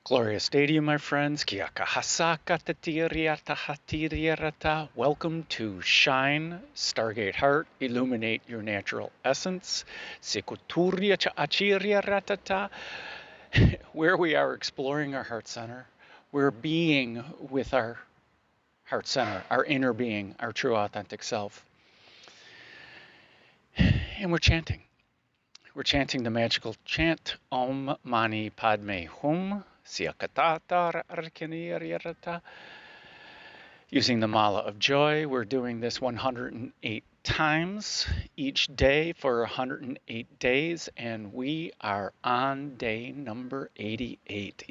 Glorious day to you, my friends. Welcome to Shine, Stargate Heart, Illuminate Your Natural Essence, where we are exploring our heart center. We're being with our heart center, our inner being, our true authentic self. And we're chanting. We're chanting the magical chant Om Mani Padme Hum. Using the mala of joy. We're doing this 108 times each day for 108 days, and we are on day number 88.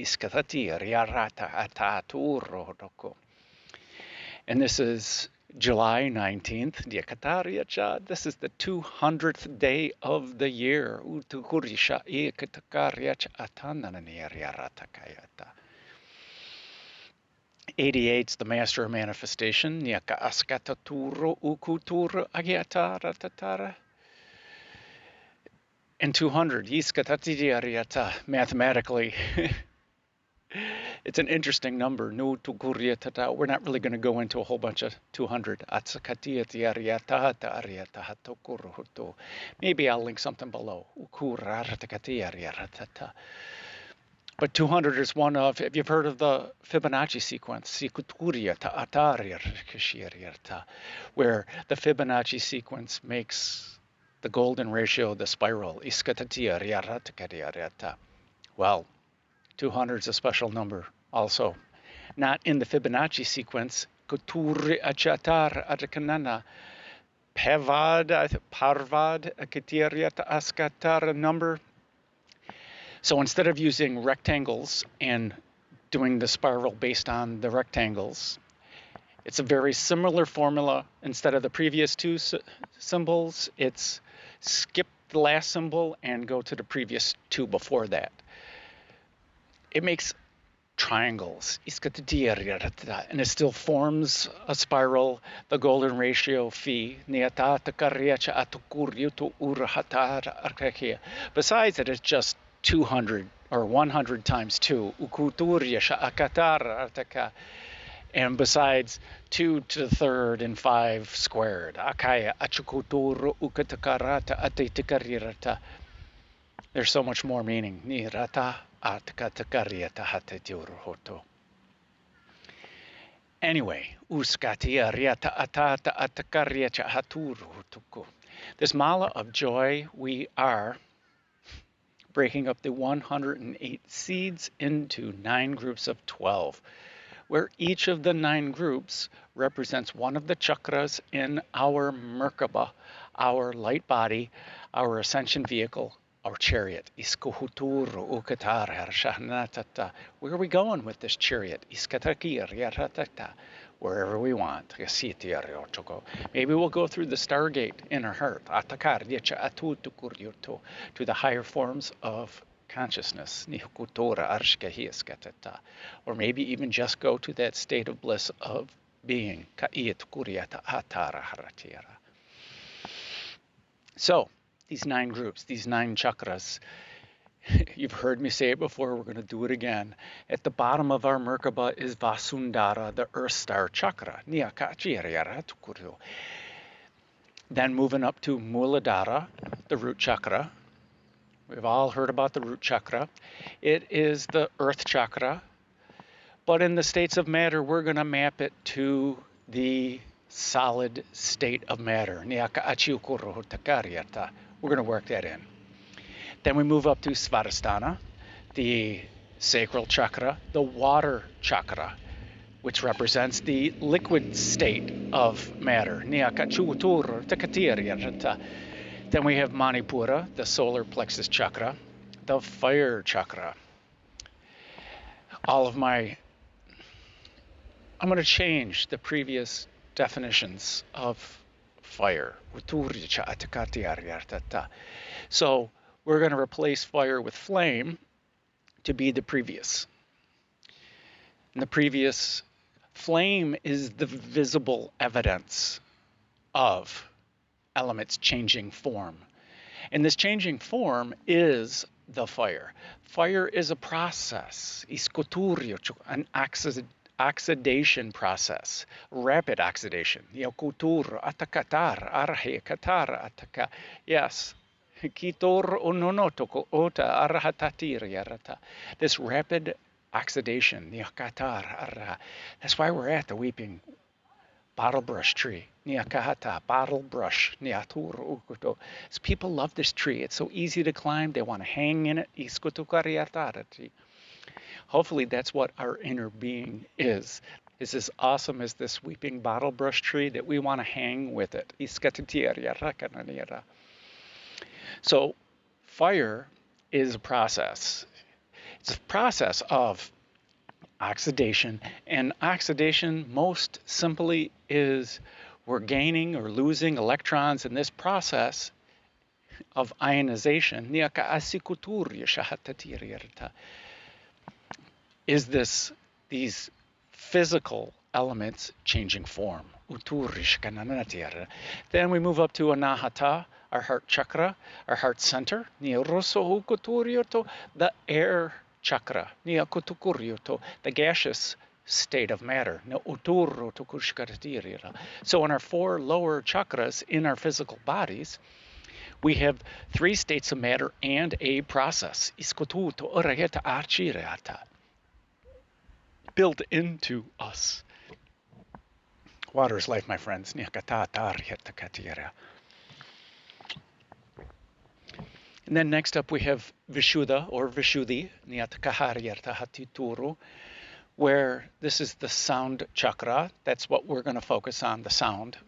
And this is July 19th. This is the 200th day of the year. 88's the master of manifestation. And 200, mathematically, it's an interesting number. We're not really going to go into a whole bunch of 200. Maybe I'll link something below. But 200 is one of, if you've heard of the Fibonacci sequence, where the Fibonacci sequence makes the golden ratio the spiral. Well, 200 is a special number also. Not in the Fibonacci sequence. Parvad, number. So instead of using rectangles and doing the spiral based on the rectangles, it's a very similar formula. Instead of the previous two symbols, it's skip the last symbol and go to the previous two before that. It makes triangles, and it still forms a spiral, the golden ratio phi. Besides it, it's just 200 or 100 times 2. And besides 2 to the third and 5 squared. There's so much more meaning. Anyway, this mala of joy, we are breaking up the 108 seeds into 9 groups of 12, where each of the 9 groups represents one of the chakras in our Merkaba, our light body, our ascension vehicle, our chariot. Where are we going with this chariot? Wherever we want. Maybe we'll go through the Stargate in our heart, to the higher forms of consciousness, or maybe even just go to that state of bliss of being. So, these 9 groups, these 9 chakras, you've heard me say it before, we're going to do it again. At the bottom of our Merkaba is Vasundhara, the Earth Star chakra. Then moving up to Muladhara, the root chakra. We've all heard about the root chakra. It is the Earth chakra. But in the states of matter, we're going to map it to the solid state of matter. We're going to work that in. Then we move up to Svadhisthana, the sacral chakra, the water chakra, which represents the liquid state of matter. Then we have Manipura, the solar plexus chakra, the fire chakra. I'm going to change the previous definitions of fire. So we're going to replace fire with flame to be the previous. And the previous flame is the visible evidence of elements changing form. And this changing form is the fire. Fire is a process, an oxidation process, rapid oxidation. Atakatar, arhe, katar, ataka. Yes. Kitor ononotoko ota arhatatir yarata. This rapid oxidation, that's why we're at the weeping bottle brush tree. Niakahata, bottle brush, niatur ukuto. So people love this tree. It's so easy to climb. They want to hang in it. Hopefully that's what our inner being is as awesome as this weeping bottle brush tree that we want to hang with it. So fire is a process. It's a process of oxidation, and oxidation most simply is we're gaining or losing electrons in this process of ionization. Is these physical elements changing form? Then we move up to anahata, our heart chakra, our heart center, the air chakra, the gaseous state of matter. So in our 4 lower chakras in our physical bodies, we have 3 states of matter and a process. Built into us. Water is life, my friends. And then next up we have Vishuddha or Vishuddhi, where this is the sound chakra. That's what we're going to focus on, the sound.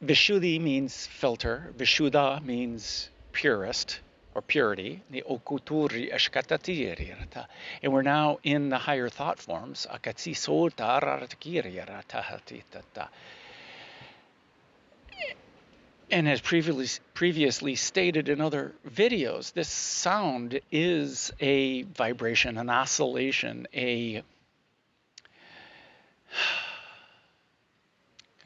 Vishuddhi means filter. Vishuddha means purest or purity. And we're now in the higher thought forms. And as previously stated in other videos, this sound is a vibration, an oscillation, a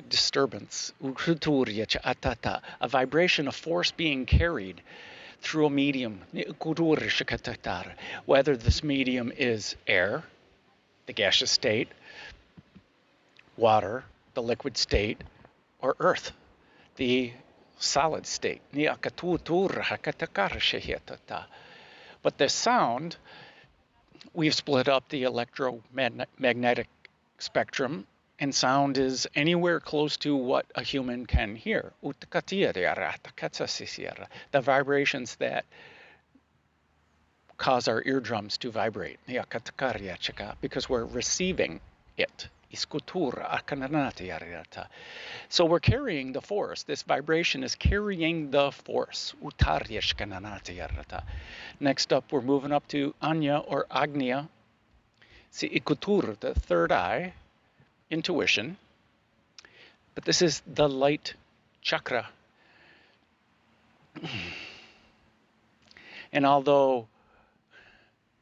disturbance, a vibration, a force being carried through a medium, whether this medium is air, the gaseous state, water, the liquid state, or earth, the solid state. But the sound, we've split up the electromagnetic spectrum, and sound is anywhere close to what a human can hear. The vibrations that cause our eardrums to vibrate, because we're receiving it. So we're carrying the force. This vibration is carrying the force. Next up, we're moving up to Ajna or Agnya. See, ikutur, the third eye, intuition. But this is the light chakra. And although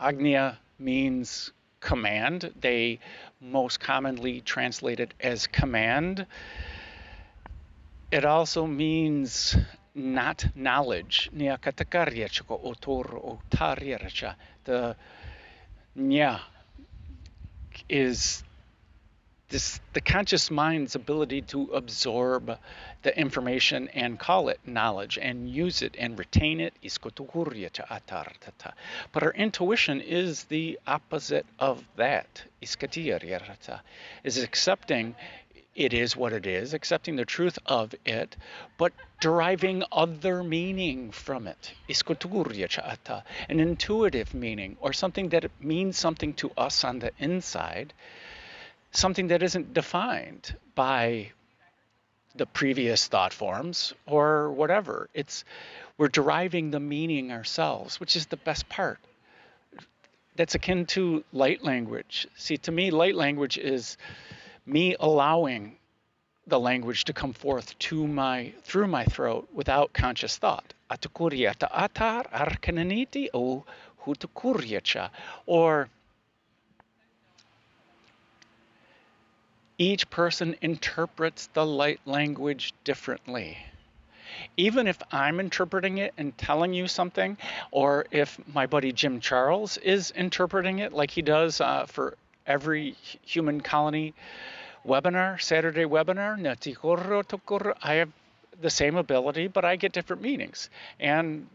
Agnya means command, they most commonly translate it as command. It also means not knowledge. The nya is the conscious mind's ability to absorb the information and call it knowledge and use it and retain it. But our intuition is the opposite of that. Is accepting it is what it is, accepting the truth of it, but deriving other meaning from it. An intuitive meaning, or something that means something to us on the inside, something that isn't defined by the previous thought forms or whatever. We're deriving the meaning ourselves, which is the best part. That's akin to light language. See, to me, light language is me allowing the language to come forth through my throat without conscious thought. Or Each person interprets the light language differently. Even if I'm interpreting it and telling you something, or if my buddy Jim Charles is interpreting it like he does for every human colony webinar, Saturday webinar, I have the same ability, but I get different meanings. And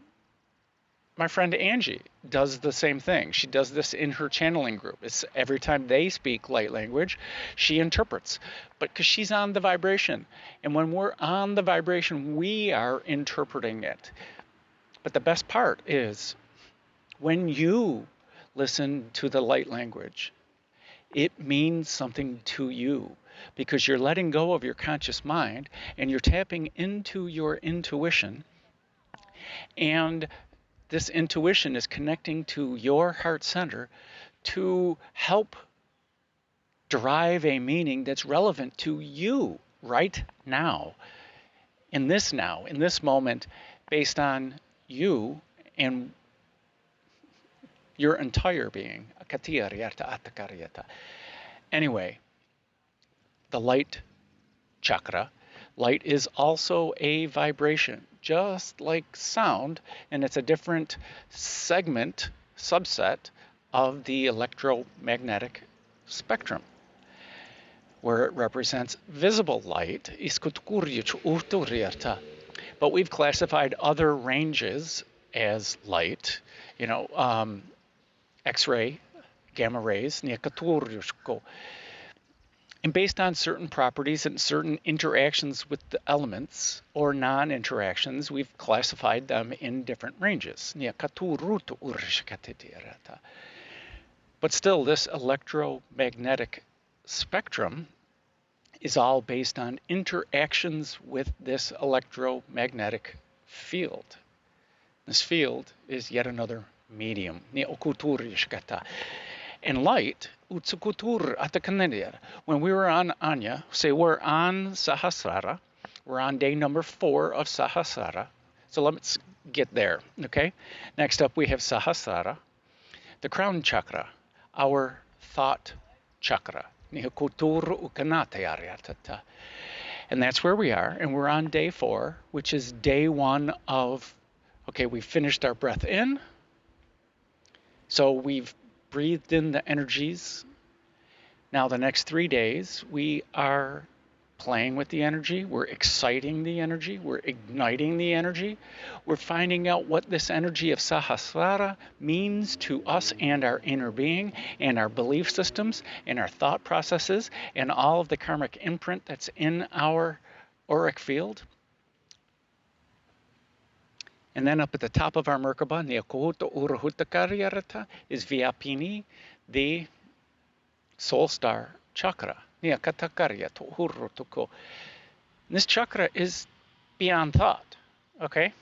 my friend Angie does the same thing. She does this in her channeling group. It's every time they speak light language, she interprets, but because she's on the vibration. And when we're on the vibration, we are interpreting it. But the best part is when you listen to the light language, it means something to you because you're letting go of your conscious mind and you're tapping into your intuition. And this intuition is connecting to your heart center to help derive a meaning that's relevant to you right now, in this moment, based on you and your entire being. Anyway, the light chakra. Light is also a vibration, just like sound, and it's a different subset of the electromagnetic spectrum, where it represents visible light. But we've classified other ranges as light, X-ray, gamma rays, and based on certain properties and certain interactions with the elements or non-interactions, we've classified them in different ranges. But still, this electromagnetic spectrum is all based on interactions with this electromagnetic field. This field is yet another medium. And light, when we were on Ajna, say we're on Sahasrara, we're on day number 4 of Sahasrara. So let's get there, okay? Next up we have Sahasrara, the crown chakra, our thought chakra. And that's where we are, and we're on day 4, which is day 1 of, okay, we finished our breath in, so we've breathed in the energies. Now the next 3 days, we are playing with the energy, we're exciting the energy, we're igniting the energy, we're finding out what this energy of Sahasrara means to us and our inner being and our belief systems and our thought processes and all of the karmic imprint that's in our auric field. And then up at the top of our Merkaba, is Vyapini, the soul star chakra. This chakra is beyond thought, okay?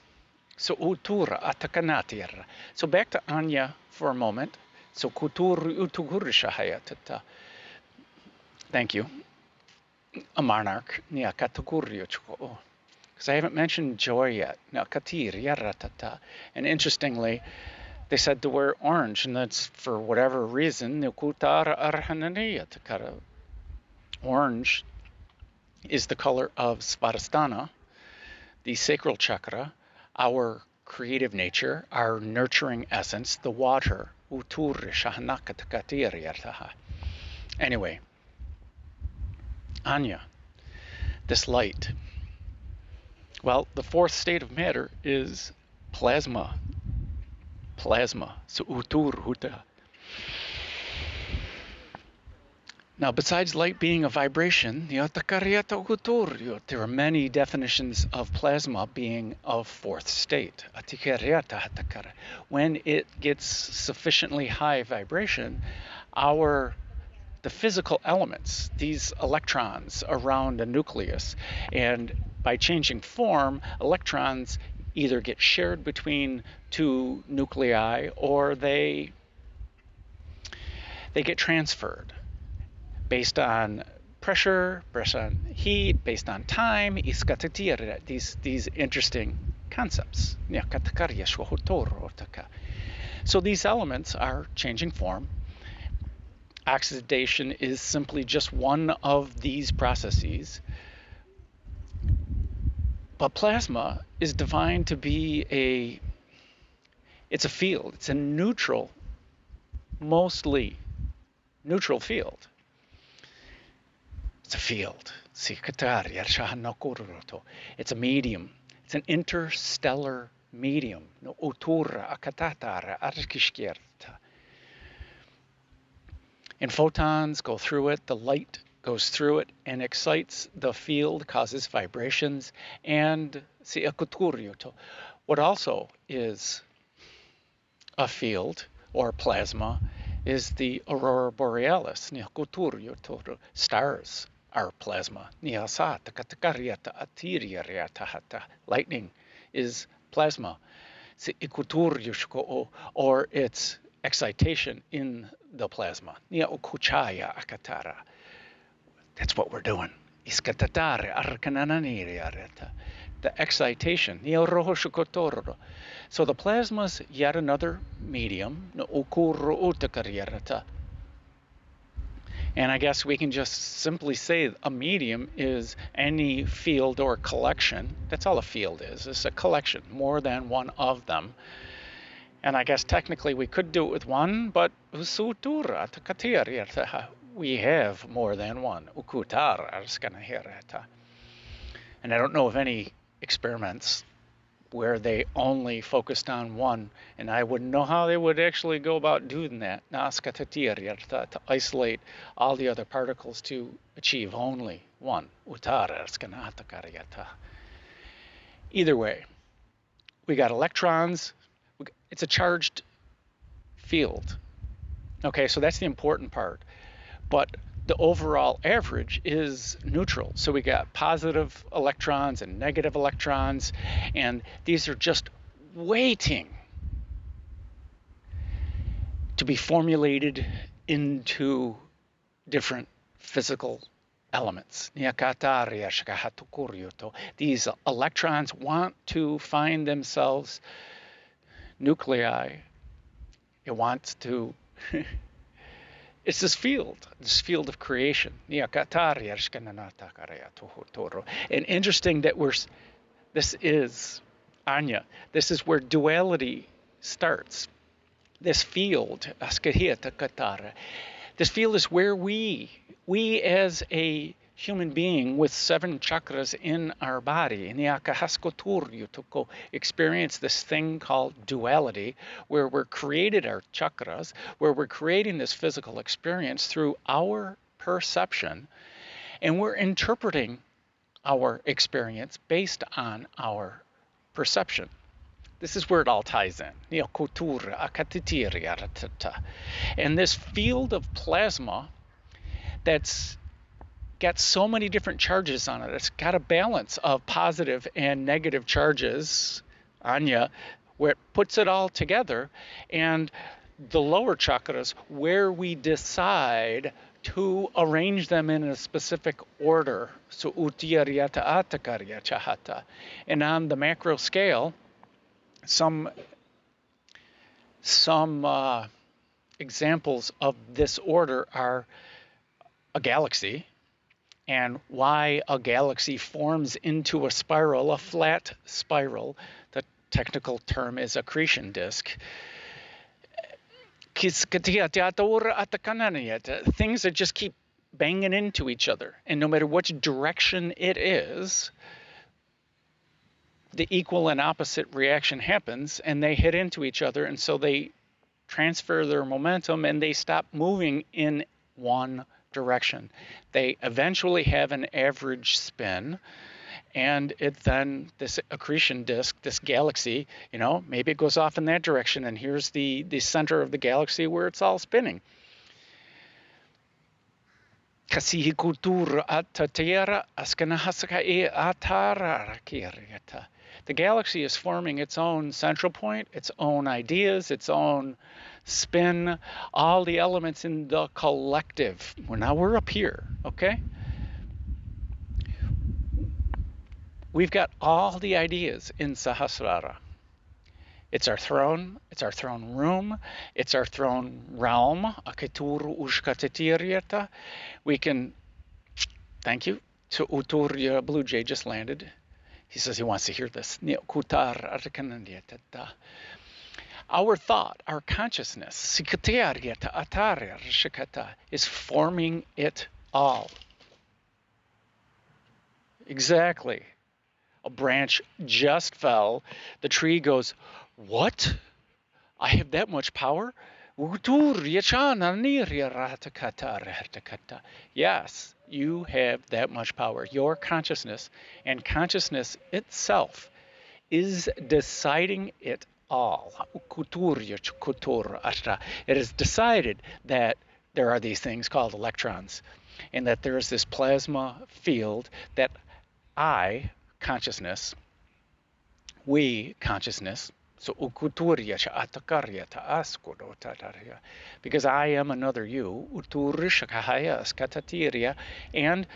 So utura atakanatira. So back to Ajna for a moment. So kutur. Thank you. A monarch. Because I haven't mentioned joy yet. And interestingly, they said to wear orange, and that's for whatever reason. Orange is the color of Svadhisthana, the sacral chakra, our creative nature, our nurturing essence, the water. Anyway, Ajna, this light. Well, the 4th state of matter is plasma. So utur. Now, besides light being a vibration, there are many definitions of plasma being of 4th state. When it gets sufficiently high vibration, the physical elements, these electrons around a nucleus, and by changing form, electrons either get shared between 2 nuclei or they get transferred based on pressure, based on heat, based on time, these interesting concepts. So these elements are changing form. oxidation is simply just one of these processes. But plasma is defined to be it's a field. It's a neutral, mostly neutral field. It's a field. It's a medium. It's an interstellar medium. And photons go through it, the light goes through it and excites the field, causes vibrations, and what also is a field or plasma is the aurora borealis. Stars are plasma. Lightning is plasma. Or it's excitation in the plasma. That's what we're doing. The excitation. So the plasma's yet another medium. And I guess we can just simply say a medium is any field or collection. That's all a field is. It's a collection, more than one of them. And I guess technically we could do it with one, but we have more than one. And I don't know of any experiments where they only focused on one, and I wouldn't know how they would actually go about doing that, to isolate all the other particles to achieve only one. Either way, we got electrons. It's a charged field. Okay, so that's the important part. But the overall average is neutral. So we got positive electrons and negative electrons, and these are just waiting to be formulated into different physical elements. These electrons want to find themselves nuclei. It wants to it's this field of creation. And interesting that this is Ajna. This is where duality starts. This field, this field is where we as a human being with 7 chakras in our body, experience this thing called duality, where we're created our chakras, where we're creating this physical experience through our perception, and we're interpreting our experience based on our perception. This is where it all ties in. And this field of plasma that's got so many different charges on it. It's got a balance of positive and negative charges, Ajna, where it puts it all together. And the lower chakras, where we decide to arrange them in a specific order. So Uttiyariyata Atakaryachahata. And on the macro scale, some examples of this order are a galaxy, and why a galaxy forms into a spiral, a flat spiral. The technical term is accretion disk. Things that just keep banging into each other, and no matter which direction it is, the equal and opposite reaction happens, and they hit into each other, and so they transfer their momentum and they stop moving in one direction. They eventually have an average spin, and this accretion disk, this galaxy, maybe it goes off in that direction, and here's the center of the galaxy where it's all spinning. The galaxy is forming its own central point, its own ideas, its own spin, all the elements in the collective. Now we're up here, okay? We've got all the ideas in Sahasrara. It's our throne. It's our throne room. It's our throne realm. We can, thank you, to Utur, Blue Jay just landed. He says he wants to hear this. Our thought, our consciousness, is forming it all. Exactly. A branch just fell. The tree goes, what? I have that much power? Yes, you have that much power. Your consciousness and consciousness itself is deciding it all. It is decided that there are these things called electrons, and that there is this plasma field that I, consciousness, we, consciousness, so because I am another you, and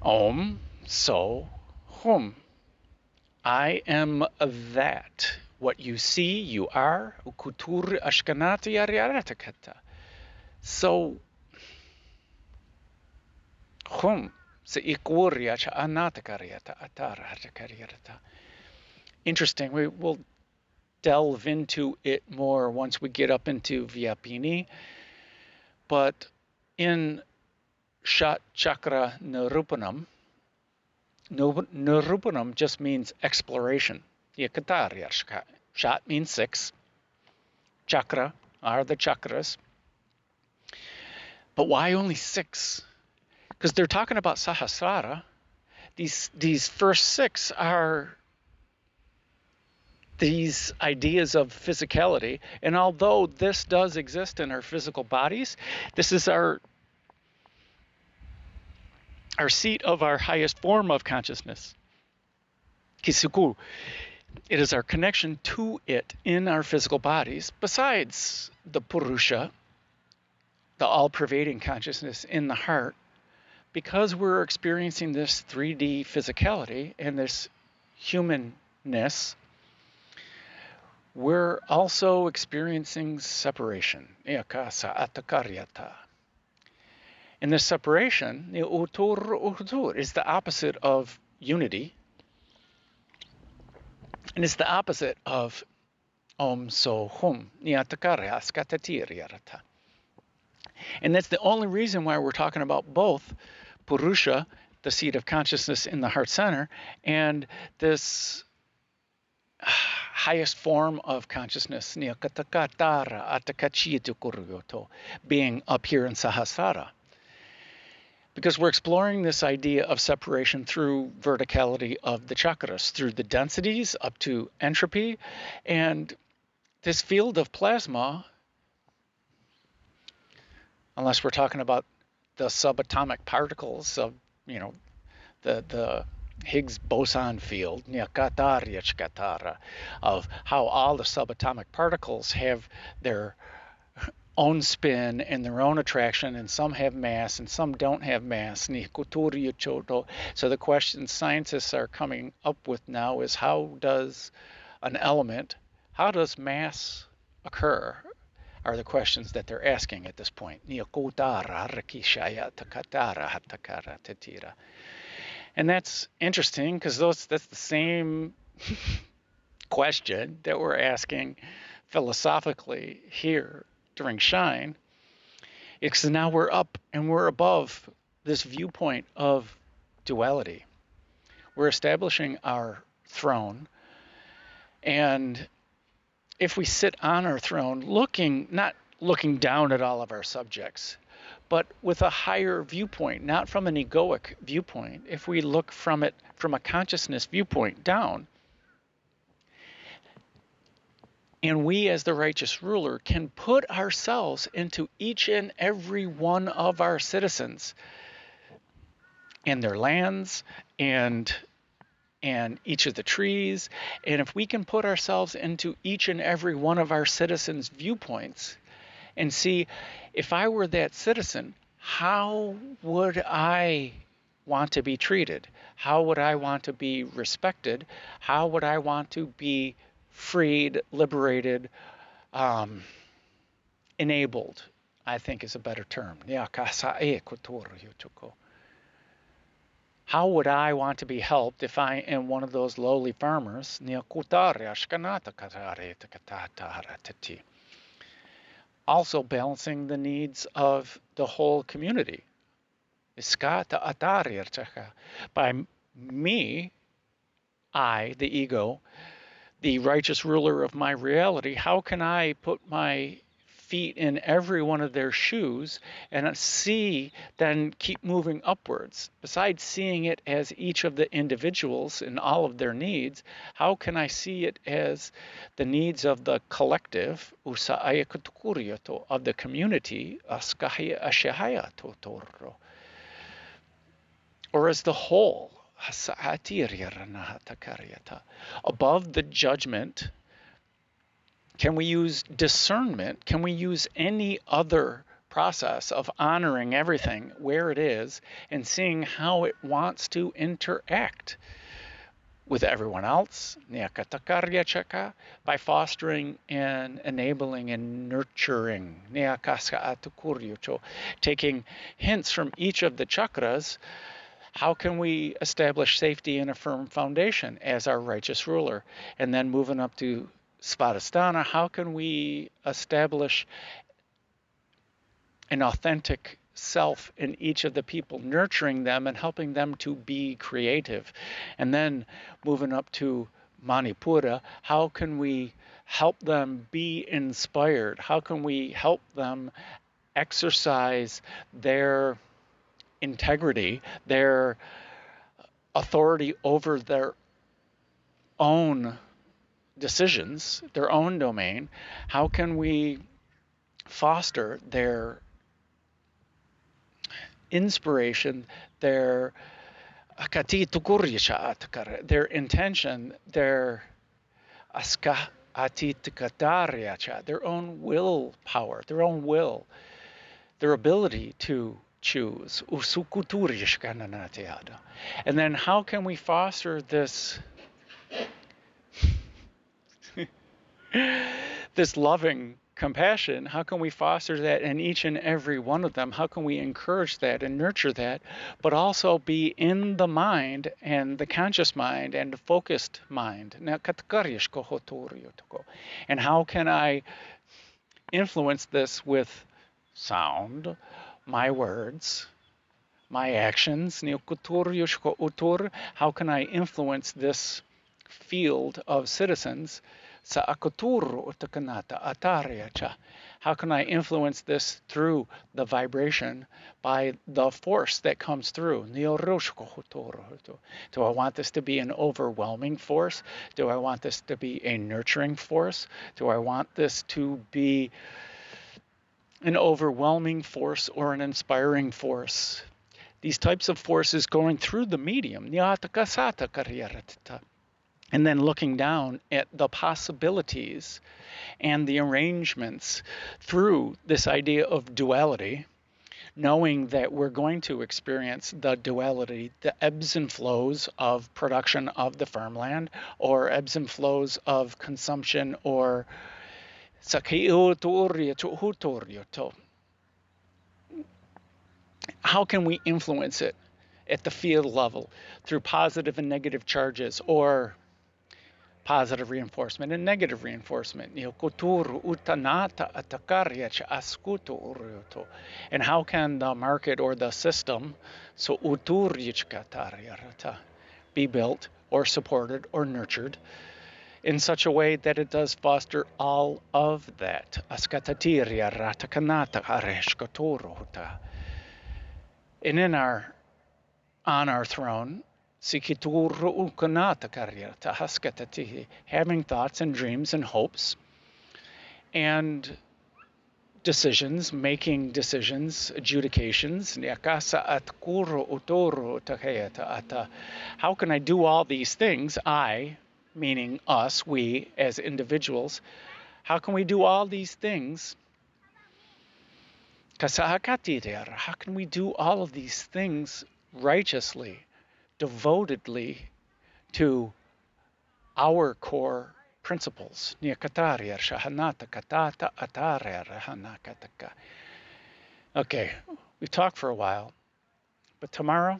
Om, so, Hum. I am that. What you see, you are. So, Hum. Interesting. We will delve into it more once we get up into Vyapini. But in Chakra Nirupanam, Nirupanam just means exploration. Shat means 6. Chakra are the chakras. But why only 6? Because they're talking about Sahasrara. These first 6 are these ideas of physicality. And although this does exist in our physical bodies, this is our seat of our highest form of consciousness. Kisuku. It is our connection to it in our physical bodies, besides the Purusha, the all-pervading consciousness in the heart, because we're experiencing this 3D physicality and this humanness. We're also experiencing separation. And this separation is the opposite of unity. And it's the opposite of Om So Hum. And that's the only reason why we're talking about both Purusha, the seat of consciousness in the heart center, and this highest form of consciousness, being up here in Sahasrara. Because we're exploring this idea of separation through verticality of the chakras, through the densities up to entropy, and this field of plasma, unless we're talking about the subatomic particles of, the Higgs boson field, of how all the subatomic particles have their own spin and their own attraction, and some have mass and some don't have mass. So the question scientists are coming up with now is, how does mass occur, are the questions that they're asking at this point. And that's interesting, because that's the same question that we're asking philosophically here during Shine. It's now we're up and we're above this viewpoint of duality. We're establishing our throne, and if we sit on our throne, not looking down at all of our subjects, but with a higher viewpoint, not from an egoic viewpoint, if we look from it from a consciousness viewpoint down, and we as the righteous ruler can put ourselves into each and every one of our citizens and their lands and each of the trees, and if we can put ourselves into each and every one of our citizens' viewpoints and see, if I were that citizen, how would I want to be treated? How would I want to be respected? How would I want to be freed, liberated, enabled, I think is a better term. How would I want to be helped if I am one of those lowly farmers? Also balancing the needs of the whole community. By me, I, the ego, the righteous ruler of my reality, how can I put my feet in every one of their shoes and see, then keep moving upwards? Besides seeing it as each of the individuals and all of their needs, how can I see it as the needs of the collective, of the community, or as the whole? Above the judgment, can we use discernment? Can we use any other process of honoring everything where it is and seeing how it wants to interact with everyone else? By fostering and enabling and nurturing. Taking hints from each of the chakras. How can we establish safety and a firm foundation as our righteous ruler? And then moving up to Svadhisthana, how can we establish an authentic self in each of the people, nurturing them and helping them to be creative? And then moving up to Manipura, how can we help them be inspired? How can we help them exercise their integrity, their authority over their own decisions, their own domain? How can we foster their inspiration, their intention, their their own willpower, their own will, their ability to choose? And then how can we foster this this loving compassion? How can we foster that in each and every one of them? How can we encourage that and nurture that, but also be in the mind and the conscious mind and the focused mind? And how can I influence this with sound, my words, my actions? How can I influence this field of citizens? How can I influence this through the vibration by the force that comes through? Do I want this to be an overwhelming force? Do I want this to be a nurturing force? Do I want this to be an overwhelming force or an inspiring force? These types of forces going through the medium. And then looking down at the possibilities and the arrangements through this idea of duality, knowing that we're going to experience the duality, the ebbs and flows of production of the farmland, or ebbs and flows of consumption, or how can we influence it at the field level through positive and negative charges, or positive reinforcement and negative reinforcement? And how can the market or the system be built or supported or nurtured in such a way that it does foster all of that? And on our throne, having thoughts and dreams and hopes and decisions, making decisions, adjudications. How can I do all these things? I, meaning us, we as individuals, how can we do all these things? How can we do all of these things righteously, devotedly to our core principles. Niakataria shahanata katata atare rahanakataka. Okay, we've talked for a while, but tomorrow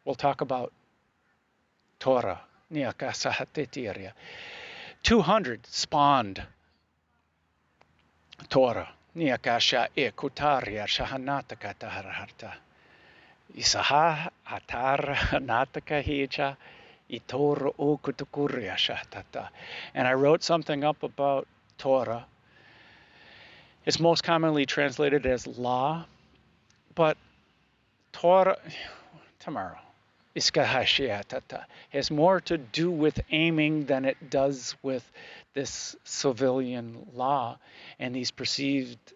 we'll talk about Torah. Niakasahatiria. 200 spawned Torah. Niakasha ekutaria shahanata kataharata. Isaha atar nataka hija. And I wrote something up about Torah. It's most commonly translated as law, but Torah, tomorrow, has more to do with aiming than it does with this civilian law and these perceived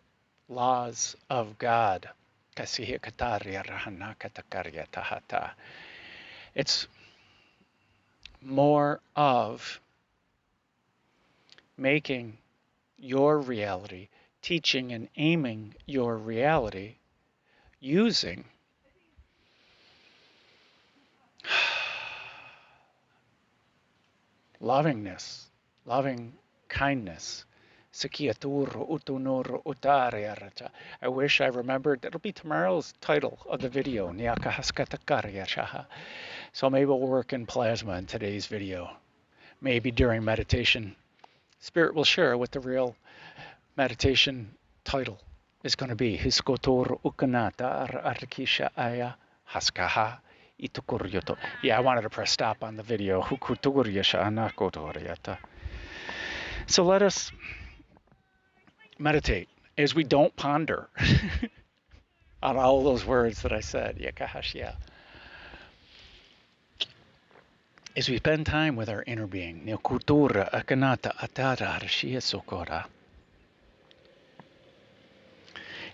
laws of God. It's more of making your reality, teaching and aiming your reality using lovingness, loving kindness. I wish I remembered. It'll be tomorrow's title of the video. So maybe we'll work in plasma in today's video. Maybe during meditation, Spirit will share what the real meditation title is going to be. Yeah, I wanted to press stop on the video. So let us meditate as we don't ponder on all those words that I said. As we spend time with our inner being,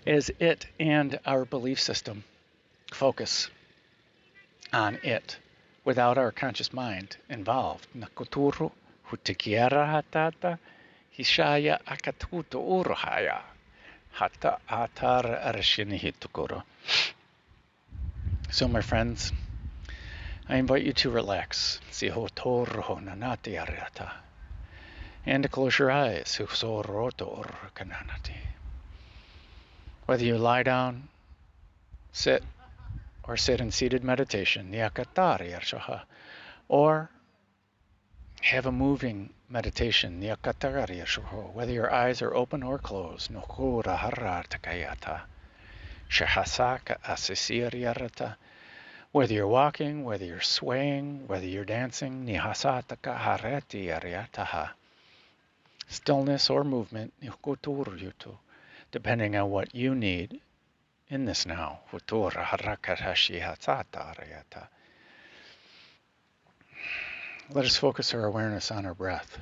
as it and our belief system focus on it without our conscious mind involved. Hishaya akatuto urhaya hata atar arshinihitukuro. So my friends, I invite you to relax. And to close your eyes. Whether you lie down, sit, or sit in seated meditation, or have a moving meditation, whether your eyes are open or closed. Whether you're walking, whether you're swaying, whether you're dancing, stillness or movement, depending on what you need in this now. Let us focus our awareness on our breath.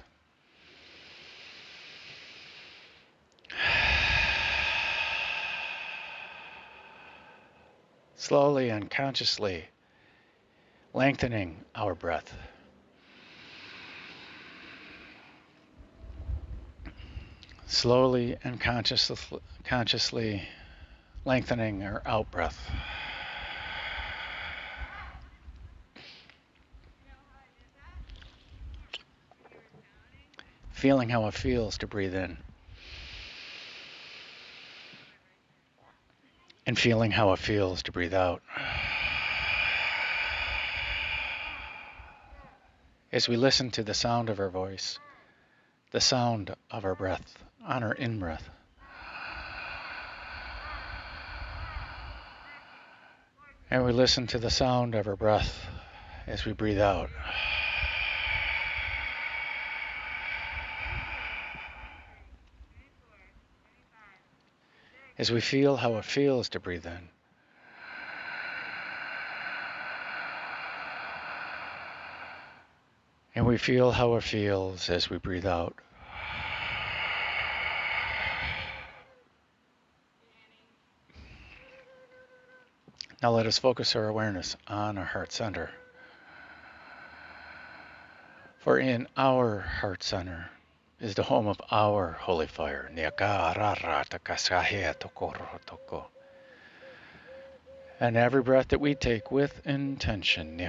Slowly and consciously lengthening our breath. Slowly and consciously lengthening our out breath. Feeling how it feels to breathe in. And feeling how it feels to breathe out. As we listen to the sound of our voice, the sound of our breath on our in-breath. And we listen to the sound of our breath as we breathe out. As we feel how it feels to breathe in. And we feel how it feels as we breathe out. Now let us focus our awareness on our heart center. For in our heart center is the home of our holy fire. And every breath that we take with intention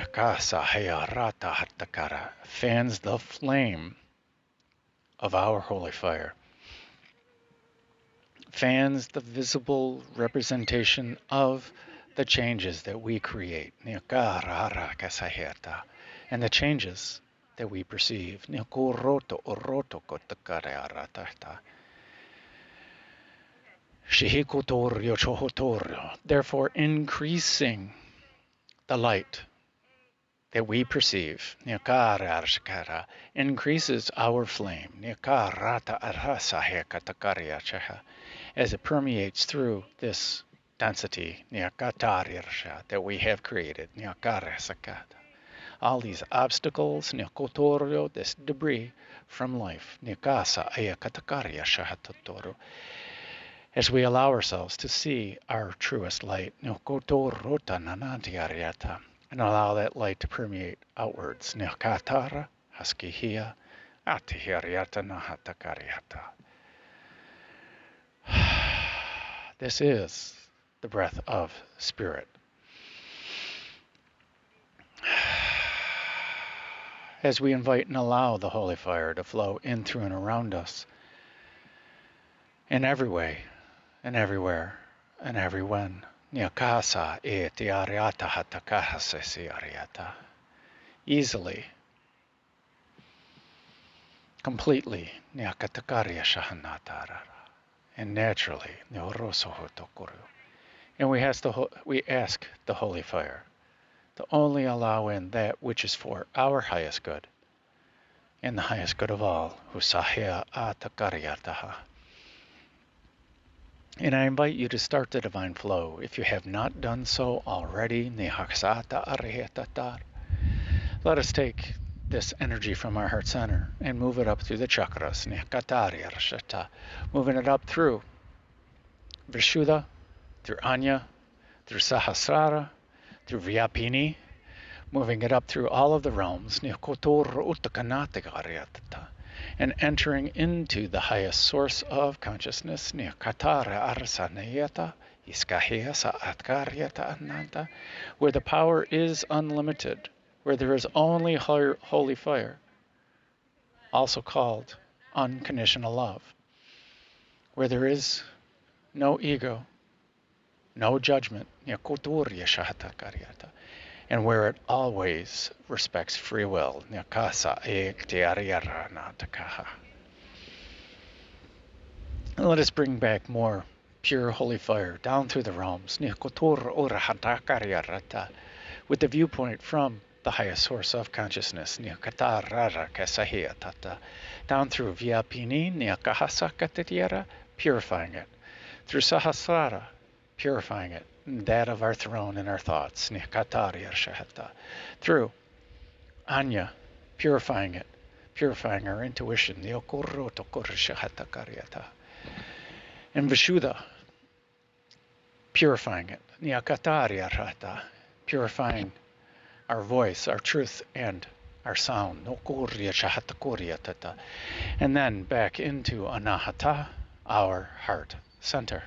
fans the flame of our holy fire fans the visible representation of the changes that we create, and the changes that we perceive. Therefore, increasing the light that we perceive increases our flame as it permeates through this density that we have created. All these obstacles, this debris from life, as we allow ourselves to see our truest light, and allow that light to permeate outwards. This is the breath of spirit. As we invite and allow the holy fire to flow in, through, and around us, in every way, and everywhere, and everywhen. Easily, completely, and naturally. And we ask the holy fire to only allow in that which is for our highest good and the highest good of all. And I invite you to start the divine flow. If you have not done so already, let us take this energy from our heart center and move it up through the chakras, moving it up through Vishuddha, through Ajna, through Sahasrara, through Vyapini, moving it up through all of the realms, and entering into the highest source of consciousness, where the power is unlimited, where there is only holy fire, also called unconditional love, where there is no ego, no judgment, and where it always respects free will. And let us bring back more pure holy fire down through the realms, with the viewpoint from the highest source of consciousness, down through Vyapini, purifying it, through Sahasrara, purifying it, that of our throne and our thoughts, through Ajna, purifying it, purifying our intuition, and Vishuddha, purifying it, purifying our voice, our truth, and our sound, and then back into Anahata, our heart center.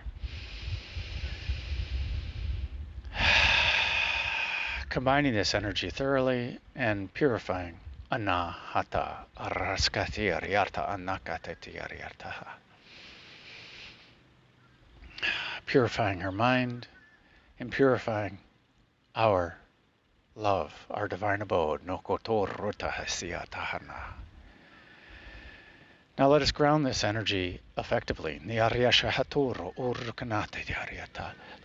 Combining this energy thoroughly and purifying Anahata, purifying our mind and purifying our love, our divine abode. Now let us ground this energy effectively. Let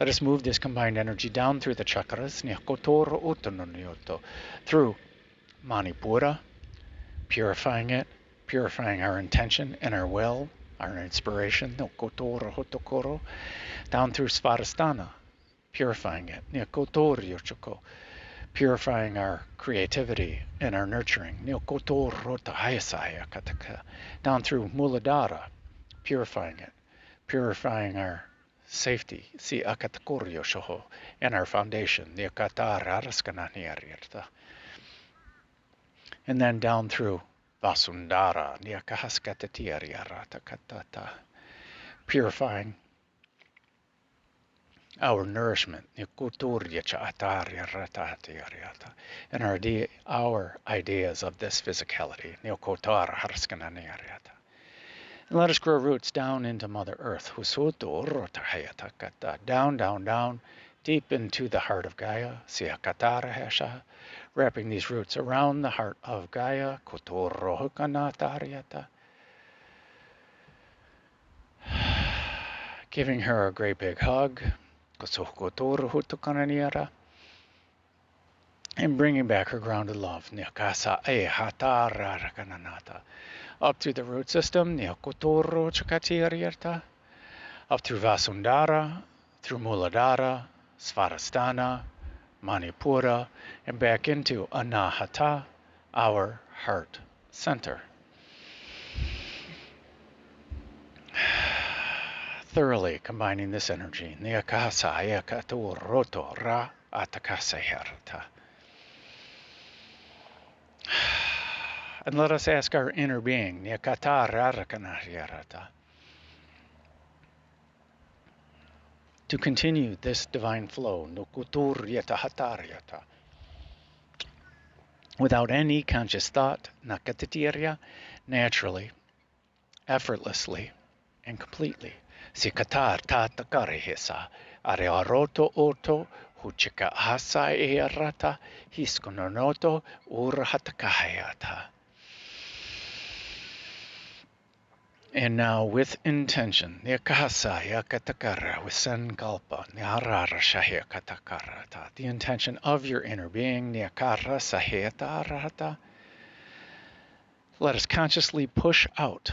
us move this combined energy down through the chakras, through Manipura, purifying it, purifying our intention and our will, our inspiration, down through Svadhisthana, purifying it, purifying our creativity and our nurturing, down through Muladhara, purifying it, purifying our safety, and our foundation, and then down through Vasundhara, purifying our nourishment, and our ideas of this physicality, And let us grow roots down into Mother Earth. Down, down, down, deep into the heart of Gaia. Wrapping these roots around the heart of Gaia. Giving her a great big hug. And bringing back her grounded love. Up through the root system, up through Vasundhara, through Muladhara, Svadhisthana, Manipura, and back into Anahata, our heart center. Thoroughly combining this energy. And let us ask our inner being to continue this divine flow without any conscious thought, naturally, effortlessly, and completely. Sikatar tatakarihisa arearoto oto huchika hasa earata hiskononoto urhatakayata. And now with intention, Yakasa Yakatakara with Sankalpa, Nyarara Shahya Katakarata, the intention of your inner being, Nyakara Saheta Rata. Let us consciously push out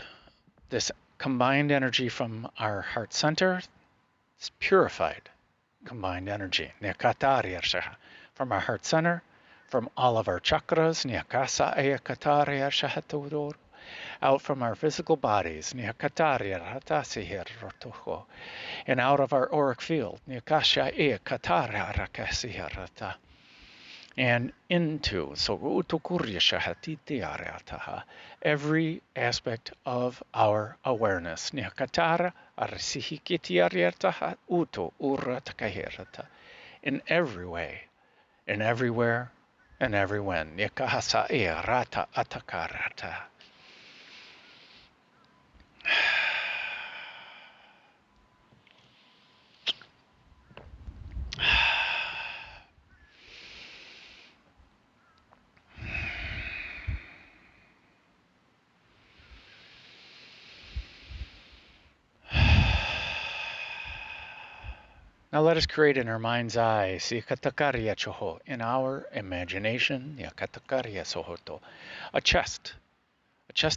this combined energy from our heart center, it's purified combined energy, from our heart center, from all of our chakras, out from our physical bodies, and out of our auric field, and into every aspect of our awareness. In every way, in everywhere, and everywhen. Now let us create in our mind's eye, in our imagination, a chest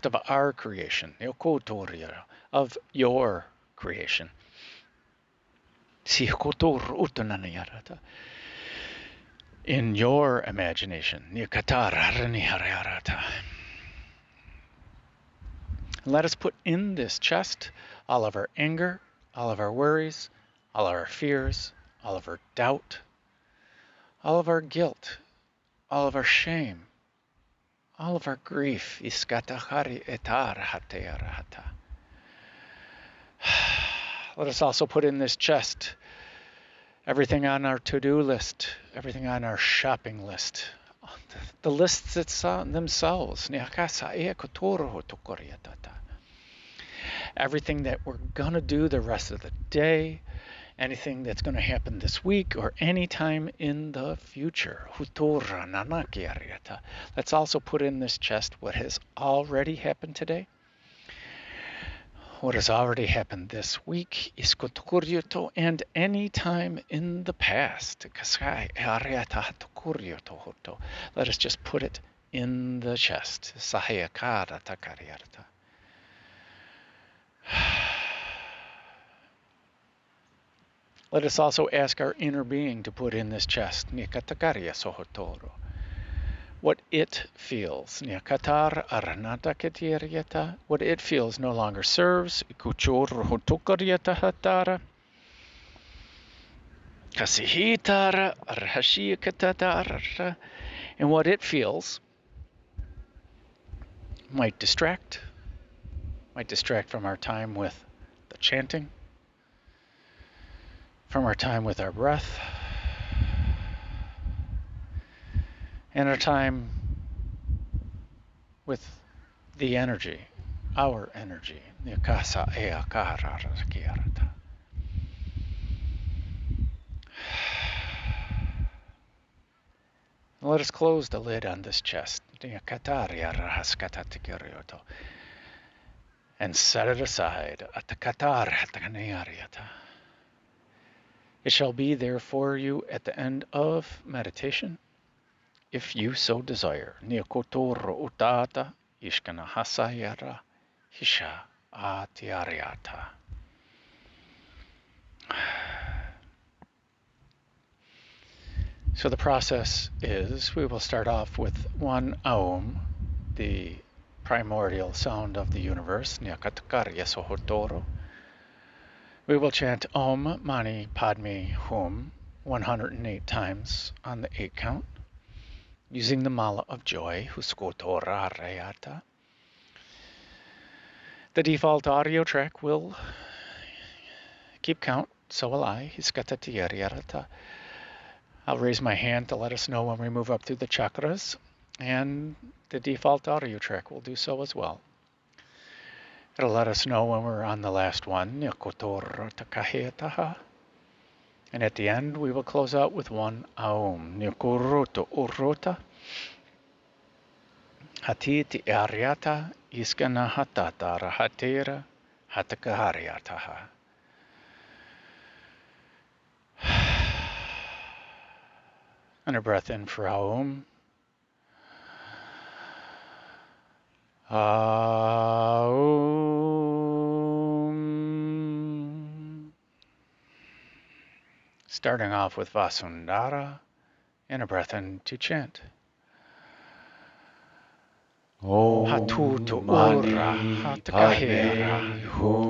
of our creation, of your creation. In your imagination. Let us put in this chest all of our anger, all of our worries, all of our fears, all of our doubt, all of our guilt, all of our shame, all of our grief. Let us also put in this chest everything on our to-do list, everything on our shopping list, the lists themselves. Everything that we're going to do the rest of the day, anything that's going to happen this week or any time in the future. Let's also put in this chest what has already happened today, what has already happened this week, and any time in the past. Let us just put it in the chest. Let us also ask our inner being to put in this chest what it feels. What it feels no longer serves. And what it feels might distract from our time with the chanting, from our time with our breath, and our time with the energy our energy. Nikasa ea kararakiarata. Let us close the lid on this chest. And set it aside. It shall be there for you at the end of meditation, if you so desire. Niakotoro utata ishkana hasayara hisha atiariata. So the process is, we will start off with one Aum, the primordial sound of the universe, Nyakatakar Sohotoro. We will chant Om Mani Padme Hum 108 times on the 8 count, using the Mala of Joy, Huskotora Rayata. The default audio track will keep count, so will I, Hiskatatiariarata. I'll raise my hand to let us know when we move up through the chakras, and the default audio track will do so as well. It'll let us know when we're on the last one, and at the end we will close out with one Aum, Nikuroto Urota, Hatiti Ariata, Iskana Hatatara Hatera, Hatakahariataha. And a breath in for Aum. Aum. Starting off with Vasundhara, and a breath in to chant. Hatutu ura hatakahera,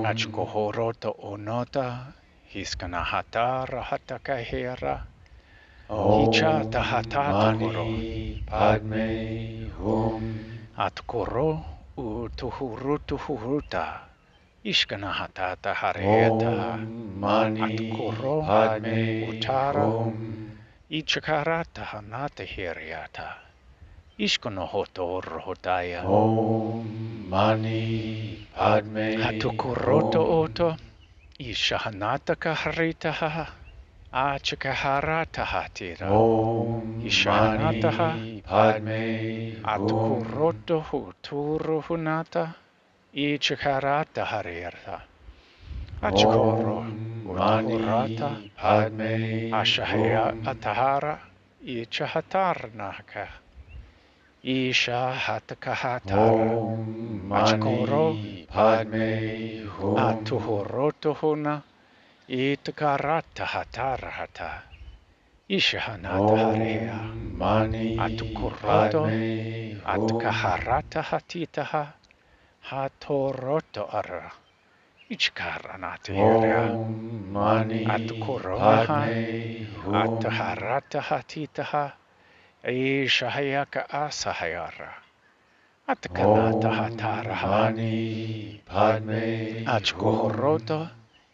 achkohorota onota, hiskana hatara hatakahera, hichata hatatokoro, Padme Hum atkoro utuhurutuhuruta, ishkana hatata hareta, atkoro utara, ichakarata hanata heriata. Ishkonohoto rohotaya. Om Mani Padme Hatukoroto oto. Ishahanata kaharitaha. Achakaharata hatira. Om Ishahanataha. Mani Padme Atukoroto huturu hunata. Ichakarata harirta. Achakoro utuhurata. Padme Ashahaya atahara. Ichahatarnaka. Isha hatakahatara. Om Achkoro Padme atuhorotohuna. Itakarata hatarahata. Ishahanata hareha. Atukoroto. Atkaharata hatitaha. Hatoroto ara. Ichkaranata hiria. Atukoronaha. Ataharata hatitaha. Ishahayaka asahayara. Atakanata hataraha. Padme Achkohoroto.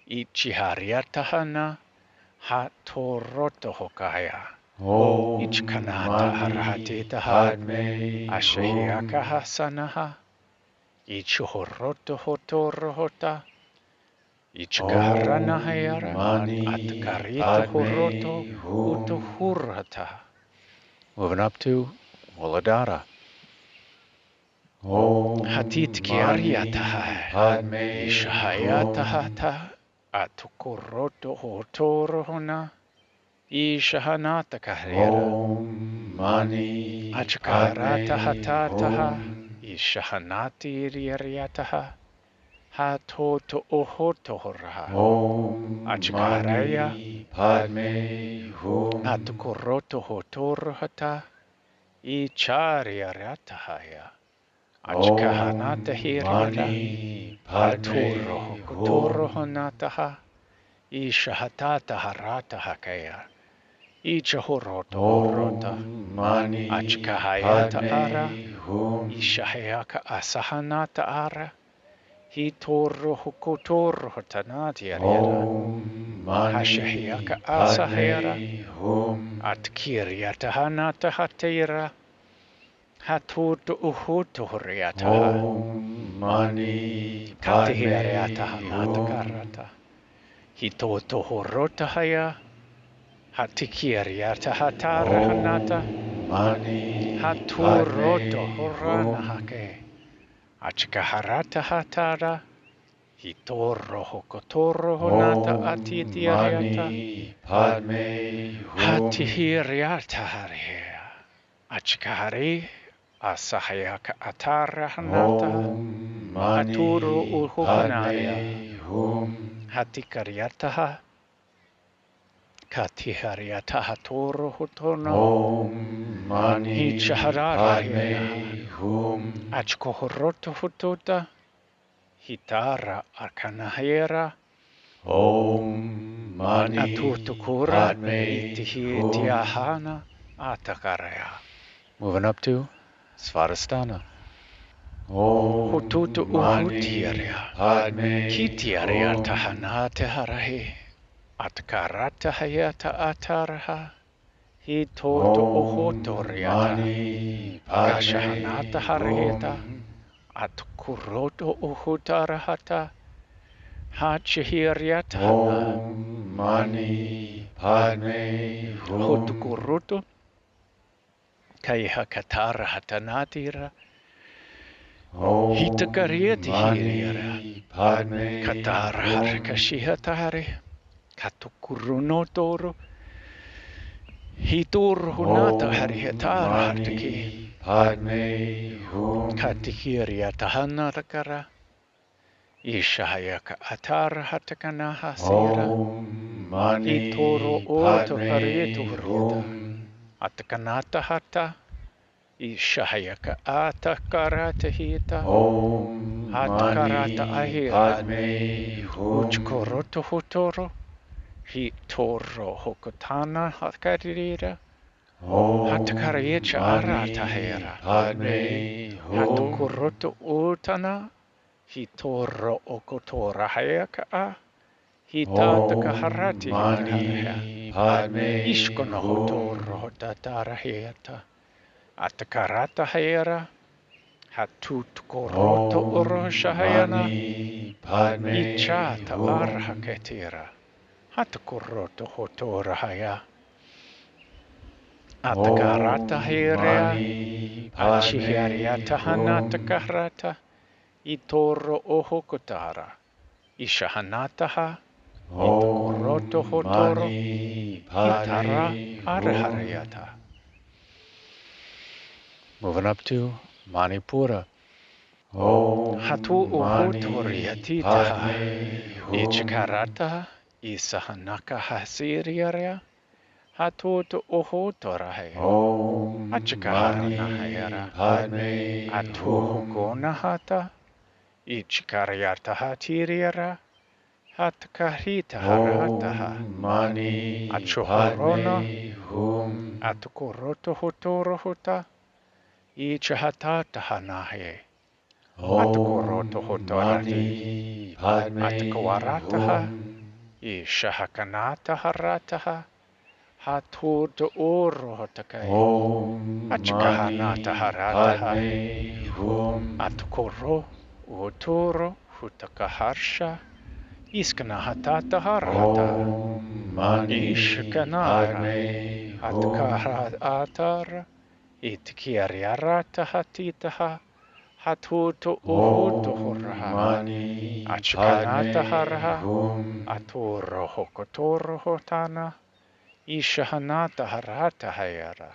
Ichihariatahana. Hatoroto hokaya. Ichkanata harahatitaha. Ashahiyaka hasanaha. Ichihoroto hotorohota. Ichkaharanahayara. Atkarito horoto. Utohurata. Moving up to Muladhara. Hatit kiariataha. Ishahayatahata. Atukoroto hotorohona. Ishahanata kahrera. Achkarata hatataha. Ishahanati riariataha. Hatoto ohotohoraha. Achkaraya. Atukoroto hotorohata. Ichariaratahaya. Achkahanata hiriara. Aturo hokotorohonataha. Ishahatata haratahakaya. Ichahoroto horota. Achkahayata ara. Ishahayaka asahanata ara. Hitoro hokotoro hotanati ariara. Hashahayaka asahayara. Atkiriata hanata hatera. Hatutu uhutuhuriataha. Om Mani Katihiariataha Padme natakarata. Hitoto horotahaya. Hatikiriataha tarahanata. Om Mani Haturoto Padme horanahake. Achikaharata hatara. Hitoro hokotoro honata Om atitiariata. Mani Padme Hatihiriata haria. Achikahari. Asahayaka atara hanata. Om Haturu Mani uhukanaya. Padme Hatikariataha. Katihariataha toro hotono. Om Mani Hichaharara hiraha. Padme Achkohoroto hotota. Hitara arkanahera. Om Mani Atutukura. Padme Itihitiahana. Atakaraya. Moving up to Svadhisthana. Hututu Om Mani uhutiaria. Padme Kitiaria tahana teharahi. Atkarata hayata ataraha. Hitoto uhotoriata. Mani Kashahanata hariheta. Padme Atkuroto uhutarahata. Hachihiriata hana. Om Mani Padme Hutukuruto. Kayahakatara hatanatira. Om Hitakarieti hiriara. Mani Padme Katara harikashihatare. Katukuruno toro. Hitur hunata harihetara hartaki. Mani Padme Katihiria tahana rakara. Ishahayaka atara hatakana hasira. Om Mani Hitoro oto Padme karietu hurieta. Atakanata hata. Ishahayaka atakarata hita. Om Atakarata Mani ahira. Padme Uchkoroto hotoro. Hitoro hokotana hakarira. Hatakarayecha arata hera. Padme Hatukuroto utana. Hitoro okotora hayaka. Hitataka harati hiraha. Mani Padme Ishkono hotoro hotatara heta. Atakarata hera. Hatutkoroto oroshahayana. Mani Padme Ichata arhaketira. Hatakoroto hotora haya. Atakarata herea. Mani Achihariata hanata Padme karata. Itoro ohokotara. Ishahanataha. Itakoroto hotoro. Mani Hitara Padme arharayata. Moving up to Manipura. Hatu uhutoriatitaha. Ichikarata. Isahanaka hasiriaria. Hatutu uhutorahaya. Achikaharanahayara. Padme Atuhukonahata. Ichikariataha tiriara. Hatkahita harataha. Mani Achuhorona. Hum Atukoroto hotorohota. Ichahatatahanahe. Atukoroto hotorati. Mani Padme Atkawarataha. Ishahakanata harataha. Hatutu urohotakai. Achikahanata harataha. Padme Hum Atukoro. Uturo. Hutakaharsha. Iskanahatata harata. Mani Ishkanara. Padme Atkara atara. Itkiariarata hatitaha. Hatutu uhutu huraha. Mani Achikanata haraha. Hum Aturo hokotoro hotana. Ishahanata harata hayara.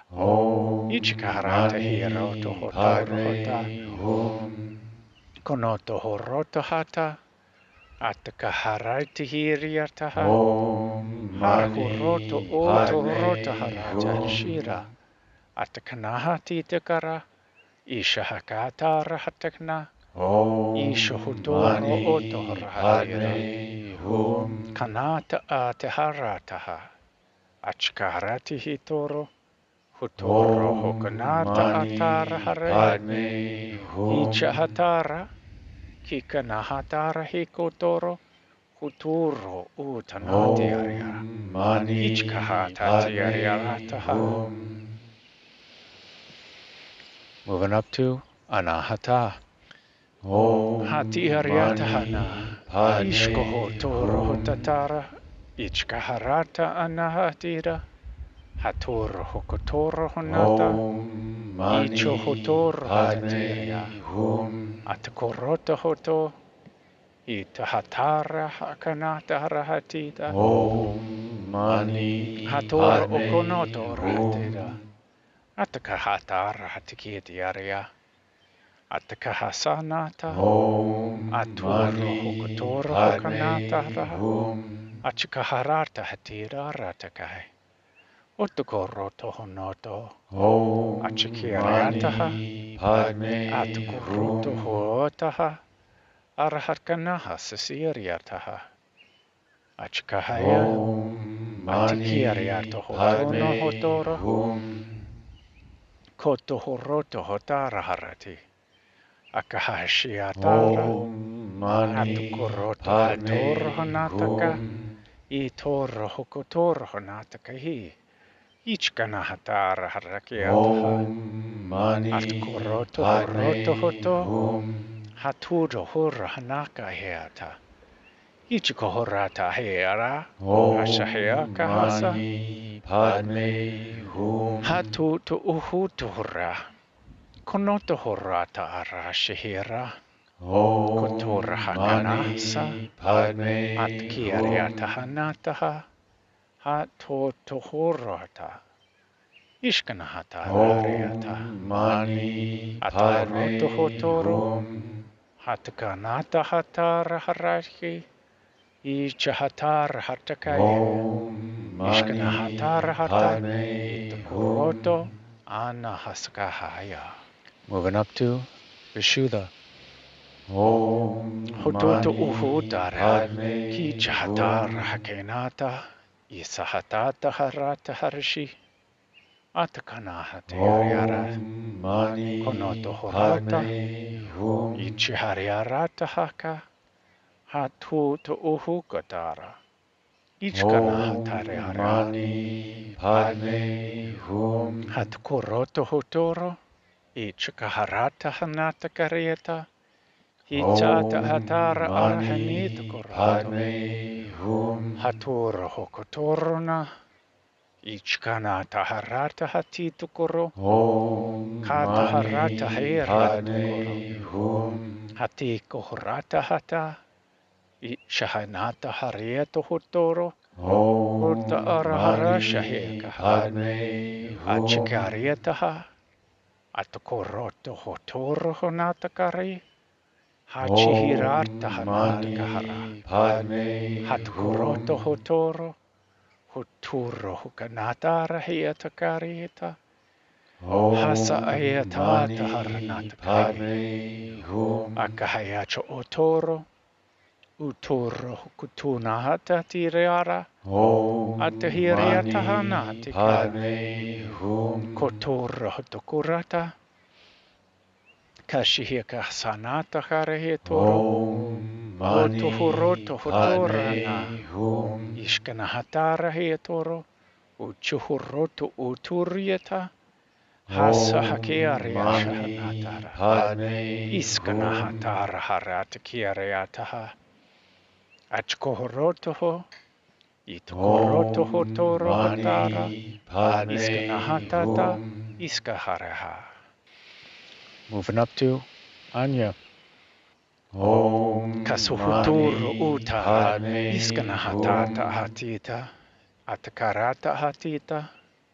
Ichikaharata hiroto hotoro hota. Konoto horoto hata. Atakaharati hiriataha. Harahuroto oto horota harata shira. Atakanahati takara. Ishahakata rahatakna. Ishahutoro oto horahatira. Kanata ataharataha. Achkarati hitoro. Hutoro hokanata atara hare. Ichahatara. Kikanahatara hikotoro. Huturo utanati aria. Ichkahata tiariarataha. Moving up to Anahata. Hati Om Hariatahana. Mani Padme Ishkoho Toro Hum. Hotatara. Ichkaharata Anahatira. Hator Hokotoro Honata. Om Icho Mani Hotor Hatatiria. Padme Hum. Atakorota Hoto. Itahatara Hakanata Rahatita. Om Mani Hator Padme Okonoto Ratira. Hum. Atakahatara Hatikitiaria. Atakahasanata. Om Aturo Mani Hokotoro Hokanata Padme Raha. Hum. Achikaharata Hatira Ratakai. Otokoroto Honoto. Om Achikiriataha. Mani Padme Atukoroto Hum. Hotaha. Arahatkanaha Sasiriataha. Achikahaya. Om Atikiriato Mani Hotono Padme Hotoro. Hum. Koto Horoto Hotara Harati. Akahashiatara. Om Mani Atukoroto Hotoro Padme Honataka. Hum. Itoro Hokotoro Honataka hi. Ichkana Hatara Harakiataha. Om Mani Atukoroto Horoto Padme Hoto. Hum. Haturo Hora Hanaka Heata. Ichiko Horata Heara. Ashahea Om Kahasa. Mani Padme Hum. Hatu to Uhutu Hora. Konoto Horata Arashihira. Kotora Om Hakanasa. Mani Padme Atkiariata Hum. Hanataha. Hato Tohorata. Ishkanahata Rariata. Om Mani Atoroto Padme Hotoro. Hum. Hatkanata Hatara Harashi. Ichahatar Hatakaya. Om Ishkanahatar Mani Hata. Padme Itokoroto. Hum. Anahaskahaya. Moving up to Vishuddha. Om Hototo Mani Uhudara. Ki Padme Chahatar Hum. Hakenata. Isahatata Harata Harishi. Atakanaha Yara. Om Konoto Mani Horata. Padme Hum. Ichihariarata Haka. Hatu to Uhukatara. Ichkanaha Om Tariara. Mani Padme Hum. Hatkoroto Hotoro. Ichikaharata Hanata Karieta. Hitata Om Hatara Arahanita Mani Koroto. Padme Hum. Hatura Hokotorona. Ichkanata Harata Hatitu Koro. Om Kata Harata Mani Heratu Koro. Padme Hum. Hati Kohorata Hata. Shahanata Harieto Hotoro. Hota Om Araharasha Mani Hekaha. Padme Hum. Achikarietaha. Atakoroto Hotoro Honata Kari. Hachihirata Om Hanata Kahara. Mani Padme Hatukoroto Hum. Hotoro. Hoturo Hukanata Rahieta Karieta. Hasa Om Ayatata Mani Haranata Kahi. Padme Hum. Akahayacho Otoro. Utoro Hukutuna Hata Tiriara. Om Atahiriata Mani Hanatika. Padme Hum. Kotora Hotokurata. Kashihika Sanata Harahitoro. Om Otohoroto Mani Hotorana. Padme Hum. Ishkanahatara Hitoro. Uchuhoroto Uturieta. Hasa Om Hakiaria Mani Shahanatara. Padme Hum. Iskanahatara Harata Kiariataha. Achkohorotoho. Itukorotoho Om Toro Hotara. Mani Padme Iskanahatata. Hum. Iskaharaha. Moving up to Anya. Om Kasuhuturu Mani Utara. Padme Iskanahatata Hum. Hatita. Atakarata Hatita.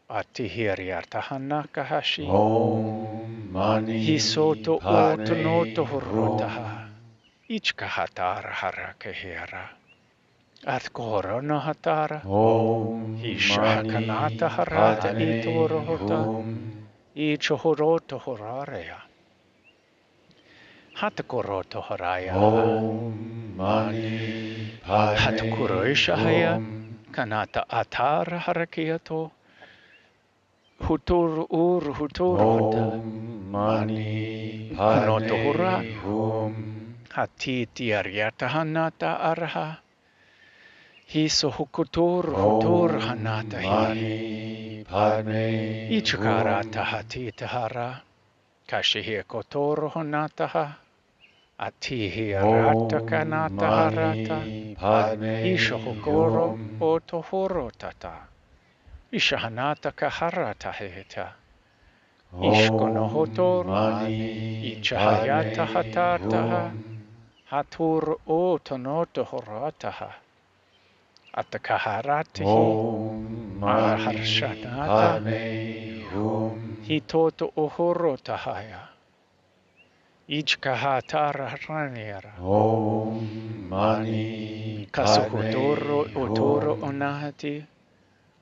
Atihiriata Hanakahashi. Om Mani Hisoto Otonoto Padme Horotaha. Hum. Ichkahatara Harakahira. Atkorono Hatara. Om Hishahakanata Mani Harata Padme Itorohota. Hum. Ichohoroto Horarea. Hatakoroto Haraya. Om Mani Padme Hatakuroishahaya. Hum. Kanata Atara Harakiato. Huturu Hota. Om Mani Konoto Hora. Padme Hum. Hatiti Ariata Hanata Araha. Hiso Hukutur Hanata Om Hi. Mani Padme Ichukarata Hum. Hatita Hara. Kashihi kotoro honataha. Atihi rata Om kanataha rata. Mani Padme Ishokoro Hum. otohoro tata. Ishahanata kaharata heta. Om Ishkonohotoro. Mani Ichahayata Padme hatataha. Hum. Hatur otonoto horataha. Atakaharatihi. Om Mani Araharshanata. Padme Hum. Hitoto ohorotahaya. Ichkahatara raniera. Om Mani Kasuhotoro Padme otoro Hum. onahati.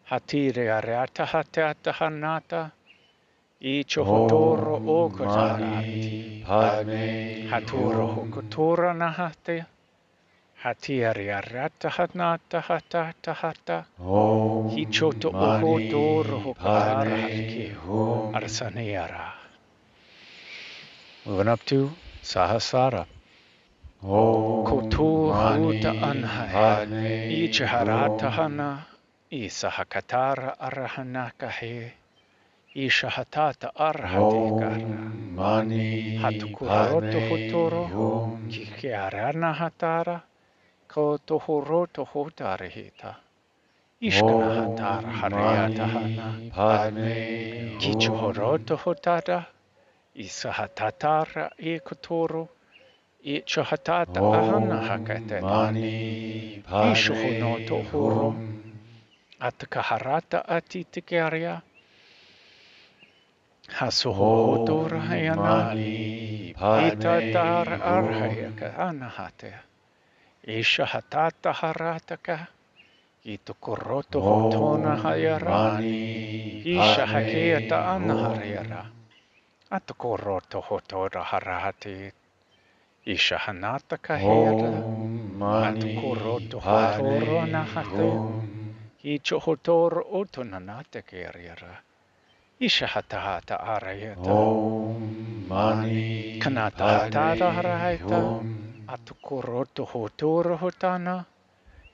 Hatire areata hatata hanata. Ichohotoro Om okotaharati. Mani Padme Haturo Hum. hokotora nahate. Hatiari arata hanata hatata hata. Om Hichoto ohotoro Mani hokotara harki. Padme Hum. Arsaniara. Moving up to Sahasrara. Om Kotuhuta Mani anhaya. Padme Ichaharata Hum. hana. Isahakatara arahanakahe. Ishahatata arhatikara. Om Mani Hatukuroto Padme hotoro. Hum. Kikiarana hatara. Kotohuroto hotarihita. Ishkana hatara Om hariata hana. Mani Padme Hum. Kichuhoroto hotara. Isahatatara ikotoro. Ichahatata ahana Om hakateta. Mani Ishuhonoto Padme horo. Hum. Atakaharata atitikaria. Hasuhohoto Om rahayana. Mani Hitatar Padme arhayaka Hum. anahate. Ishahatata harataka. Itukoroto hotona Om hayara. Mani Ishahakeata Padme anahariara. Hum. Atukoroto hotora harahati. Ishahanata kahera. Om Mani Atukoroto hotoro Padme nahate. Hum. Ichohotoro otonanate keriara. Ishahatahata arayata. Om Mani Kanata hatara Padme harahata. Hum. Atukoroto hotoro hotana.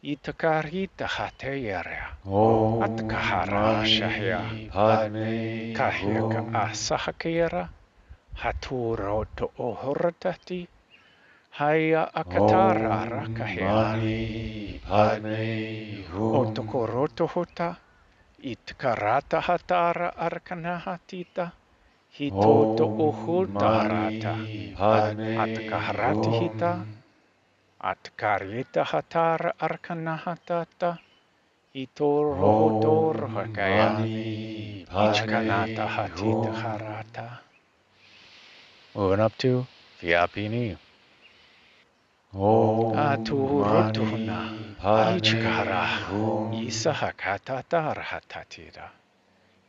Itakarita hateyara. Om Atakahara shahya. Mani Padme Kahyaka Hum. asahakera. Haturoto ohoratati. Haya akatara Om rakahera. Mani Padme Hum. Otokoroto hota. Itkarata hatara arkanahatita. Hitoto Om ohuta harata. Mani Padme Atakaharati hita. Hum. Atkarita hatara arkanahatata. Hitoro hotoro Om hakaya. Mani Ichkanata Padme hatita Hum. harata. Moving up to Vyapini. Om Aturutuhuna. Mani Padme Ichkara. Hum. Isahakata tarhatatira.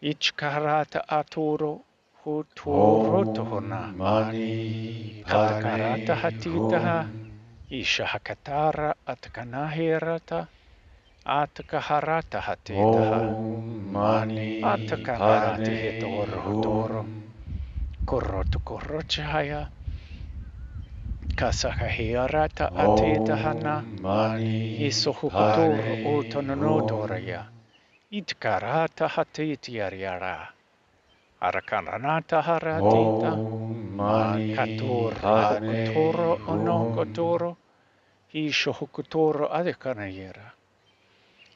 Ichkarata aturo. Huturutuhuna. Om Mani Katakarata Padme hatitaha. Hum. Ishahakatara atkanahirata. Atkaharata hatitaha. Om Mani Atakanati hitoro Padme hotoro. Hum. Koroto korochaya. Kasakahirata atitahana. Om Mani Hisohukutur Padme utononodoraya. Hum. Itkarata hatitiariara. Arakananata haratita. Om Mani Katur Padme hokotoro Hum. onokotoro. Hishohukutoro adikanayera.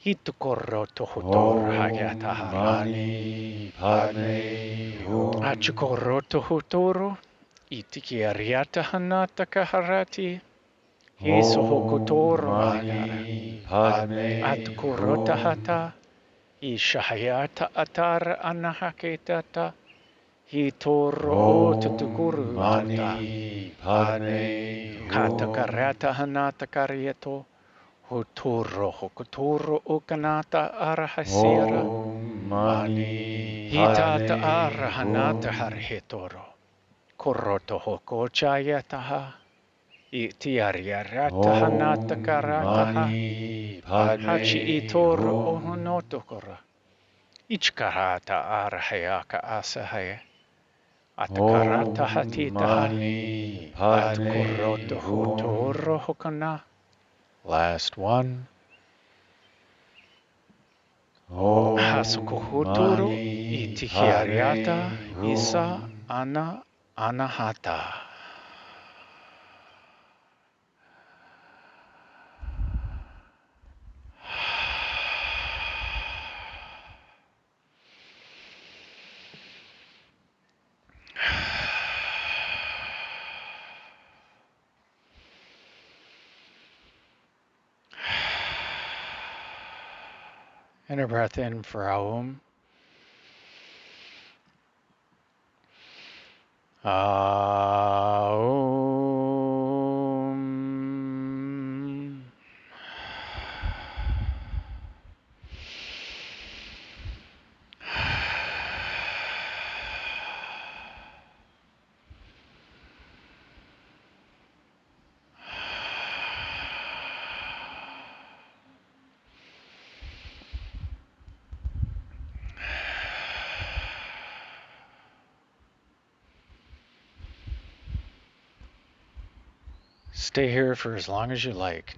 Hitukoroto hotor Om hagyatahara. Mani Padme Hum. Achukoroto hotoro. Itikiariata hanata kaharati. Om Hisohokotoro hayara. Mani Padme Atkorota Hum. hata. Ishahayata atara anahaketata. Hitoro o Om tutukuru tuta. Mani Padme Hum. Katakarata hanata karieto. Hotoro hokotoro ukanata arahasira. Om Mani Hitata Padme arahanata Hum. harhetoro. Koroto hokochayataha. Itiariarata hanata Om karataha. Mani Hachi Padme itor Hum. ohonotokora. Ichkarata arahayaka asahaya. Atakarata Om hatitaha. Mani Atukoroto Padme Hum. hotoro hokana. Last one. Om Hasukohotoro. Mani Itihiariata. Padme Isa Hum. ana Anahata. And a breath in for Aum. Aum. Stay here for as long as you like.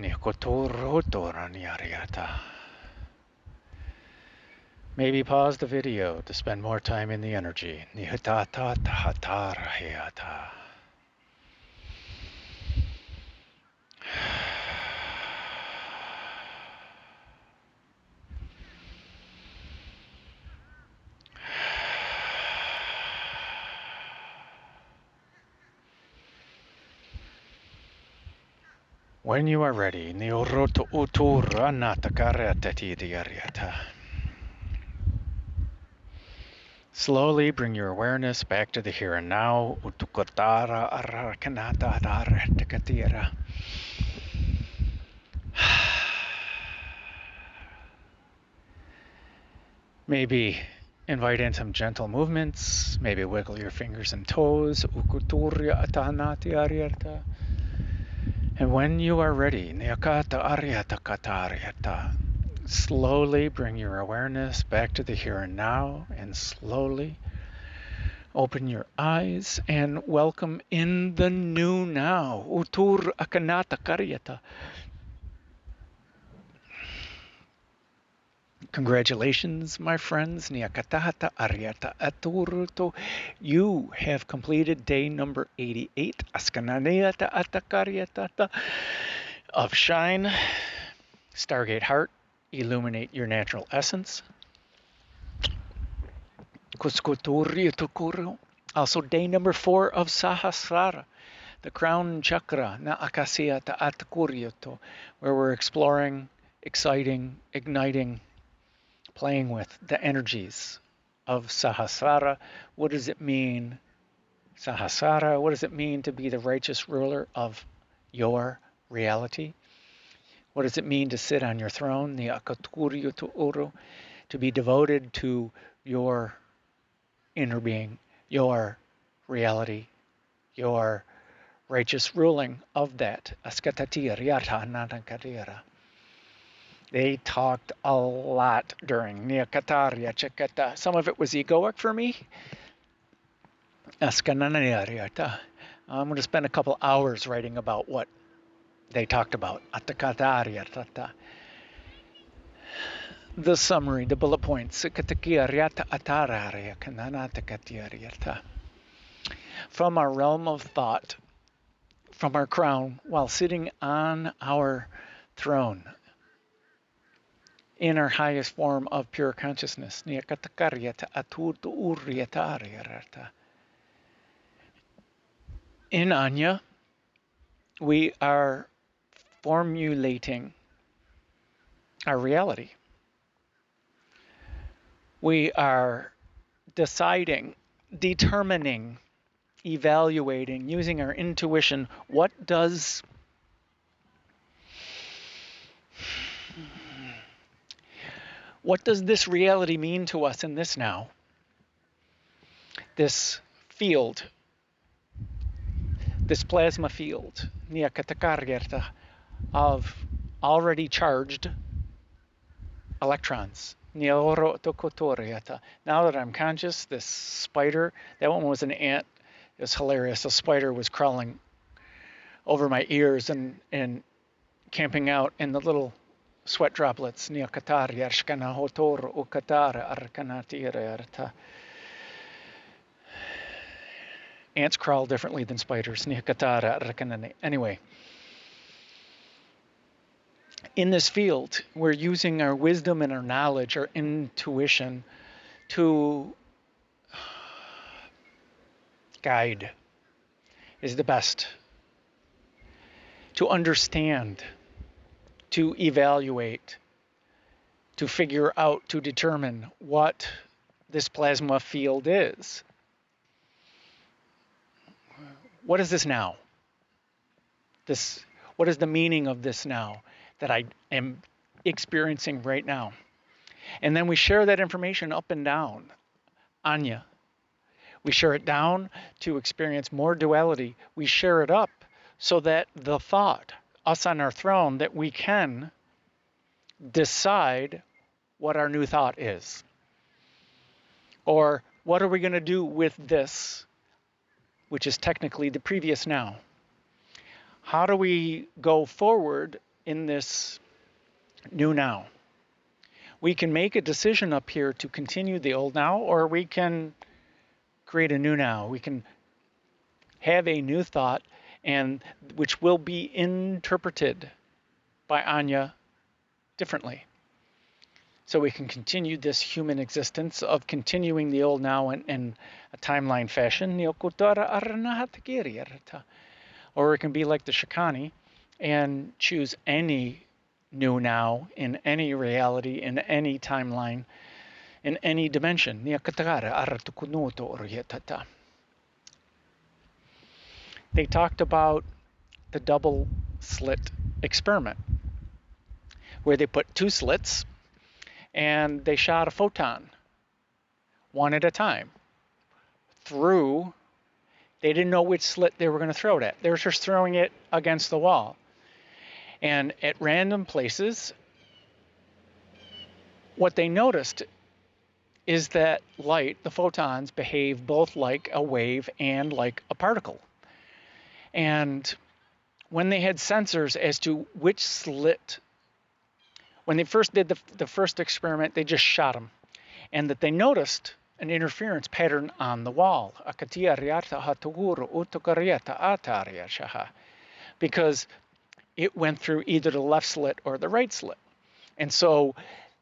Maybe pause the video to spend more time in the energy. When you are ready, slowly bring your awareness back to the here and now. Maybe invite in some gentle movements. Maybe wiggle your fingers and toes. And when you are ready, slowly bring your awareness back to the here and now, and slowly open your eyes and welcome in the new now. Congratulations, my friends. You have completed day number 88 of Shine, Stargate Heart, Illuminate Your Natural Essence. Also day number 4 of Sahasrara, the Crown Chakra, where we're exploring, exciting, igniting, playing with the energies of Sahasrara. What does it mean, Sahasrara? What does it mean to be the righteous ruler of your reality? What does it mean to sit on your throne, to be devoted to your inner being, your reality, your righteous ruling of that? They talked a lot during Niakatarya Chakata. Some of it was egoic for me. I'm going to spend a couple hours writing about what they talked about. The summary, the bullet points. From our realm of thought, from our crown, while sitting on our throne, in our highest form of pure consciousness. In Ajna, we are formulating our reality. We are deciding, determining, evaluating, using our intuition, what does this reality mean to us in this now? This field, this plasma field, of already charged electrons. Now that I'm conscious, this spider, that one was an ant. It was hilarious. A spider was crawling over my ears and camping out in the little sweat droplets. Ants crawl differently than spiders. Anyway, in this field, we're using our wisdom and our knowledge, our intuition to guide is the best, to understand, to evaluate, to figure out, to determine what this plasma field is. What is this now? What is the meaning of this now that I am experiencing right now? And then we share that information up and down. Ajna. We share it down to experience more duality. We share it up so that the thought, us on our throne, that we can decide what our new thought is. Or what are we going to do with this, which is technically the previous now? How do we go forward in this new now? We can make a decision up here to continue the old now, or we can create a new now. We can have a new thought, and which will be interpreted by Ajna differently. So we can continue this human existence of continuing the old now in a timeline fashion. Or it can be like the Shikani and choose any new now in any reality, in any timeline, in any dimension. They talked about the double slit experiment, where they put two slits and they shot a photon, one at a time, through. They didn't know which slit they were going to throw it at. They were just throwing it against the wall. And at random places, what they noticed is that light, the photons, behave both like a wave and like a particle. And when they had sensors as to which slit, when they first did the first experiment, they just shot them. And that they noticed an interference pattern on the wall. Because it went through either the left slit or the right slit. And so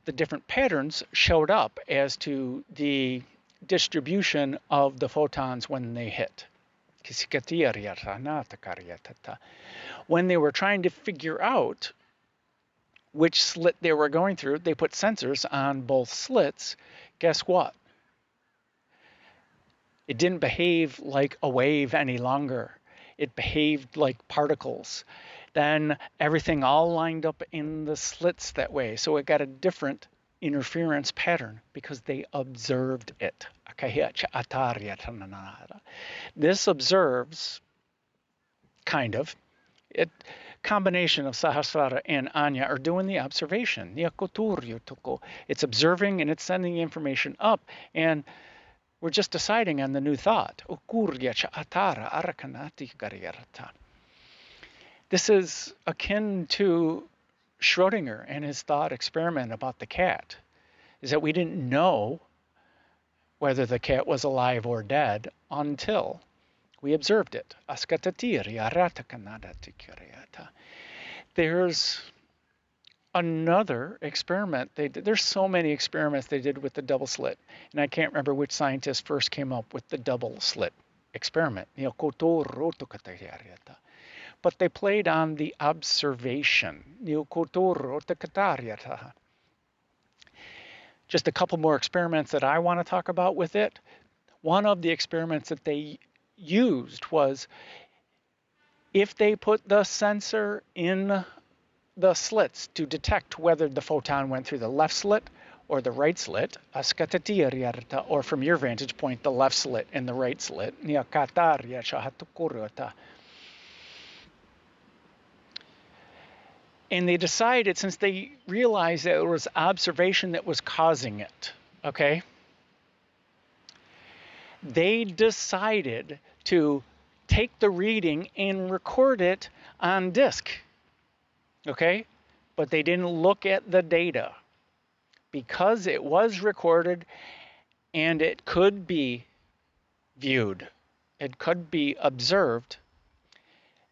the different patterns showed up as to the distribution of the photons when they hit. When they were trying to figure out which slit they were going through, they put sensors on both slits. Guess what? It didn't behave like a wave any longer. It behaved like particles. Then everything all lined up in the slits that way. So it got a different interference pattern because they observed it. This observes, kind of, it combination of Sahasrara and Ajna are doing the observation. It's observing and it's sending information up, and we're just deciding on the new thought. This is akin to Schrodinger and his thought experiment about the cat, is that we didn't know whether the cat was alive or dead until we observed it. There's another experiment they did. There's so many experiments they did with the double slit, and I can't remember which scientist first came up with the double slit experiment. But they played on the observation. Just a couple more experiments that I want to talk about with it. One of the experiments that they used was if they put the sensor in the slits to detect whether the photon went through the left slit or the right slit, or from your vantage point, the left slit and the right slit. And they decided, since they realized that it was observation that was causing it, okay, they decided to take the reading and record it on disk, okay? But they didn't look at the data because it was recorded and it could be viewed it could be observed,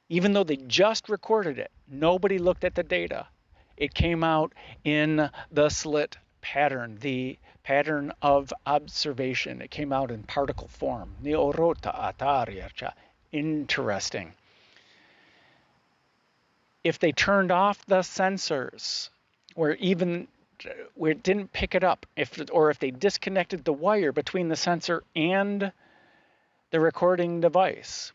even though they just recorded it. Nobody looked at the data. It came out in the slit pattern, the pattern of observation. It came out in particle form. Interesting. If they turned off the sensors, where it didn't pick it up, or if they disconnected the wire between the sensor and the recording device,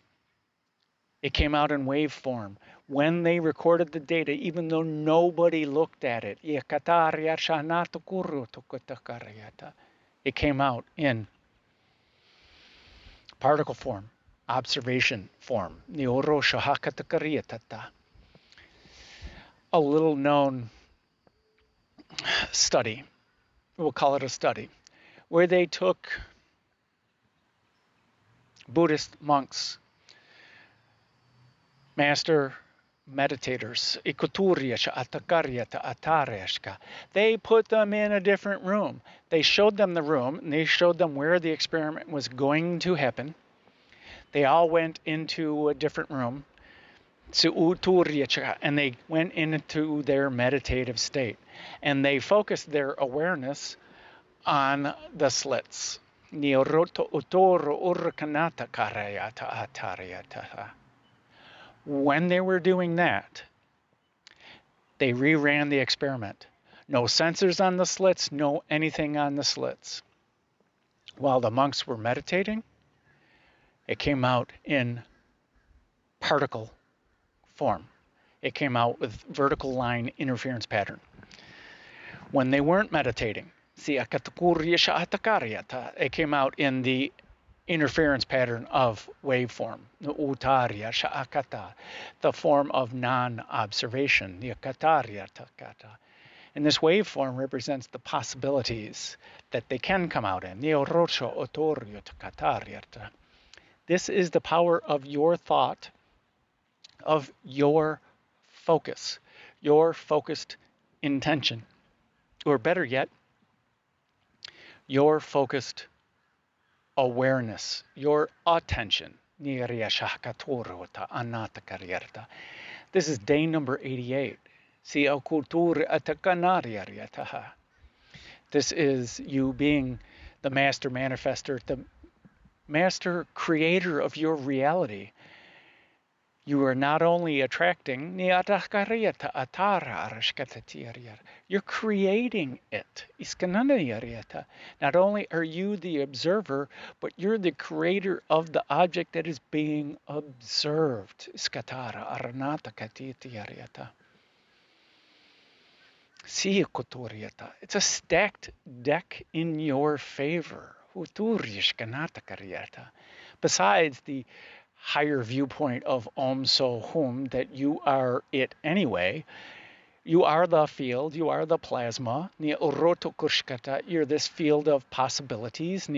it came out in waveform. When they recorded the data, even though nobody looked at it, it came out in particle form, observation form. A little known study, we'll call it a study, where they took Buddhist monks, master meditators, they put them in a different room. They showed them the room, and they showed them where the experiment was going to happen. They all went into a different room, and they went into their meditative state. And they focused their awareness on the slits. When they were doing that, they reran the experiment. No sensors on the slits, no anything on the slits. While the monks were meditating, it came out in particle form. It came out with vertical line interference pattern. When they weren't meditating, it came out in the interference pattern of waveform, the form of non-observation. And this waveform represents the possibilities that they can come out in. This is the power of your thought, of your focus, your focused intention, or better yet, your focused awareness, your attention. This is day number 88. This is you being the master manifester, the master creator of your reality. You are not only attracting, you're creating it. Not only are you the observer, but you're the creator of the object that is being observed. It's a stacked deck in your favor. Besides the higher viewpoint of Om So Hum, that you are it anyway, you are the field, you are the plasma, you're this field of possibilities,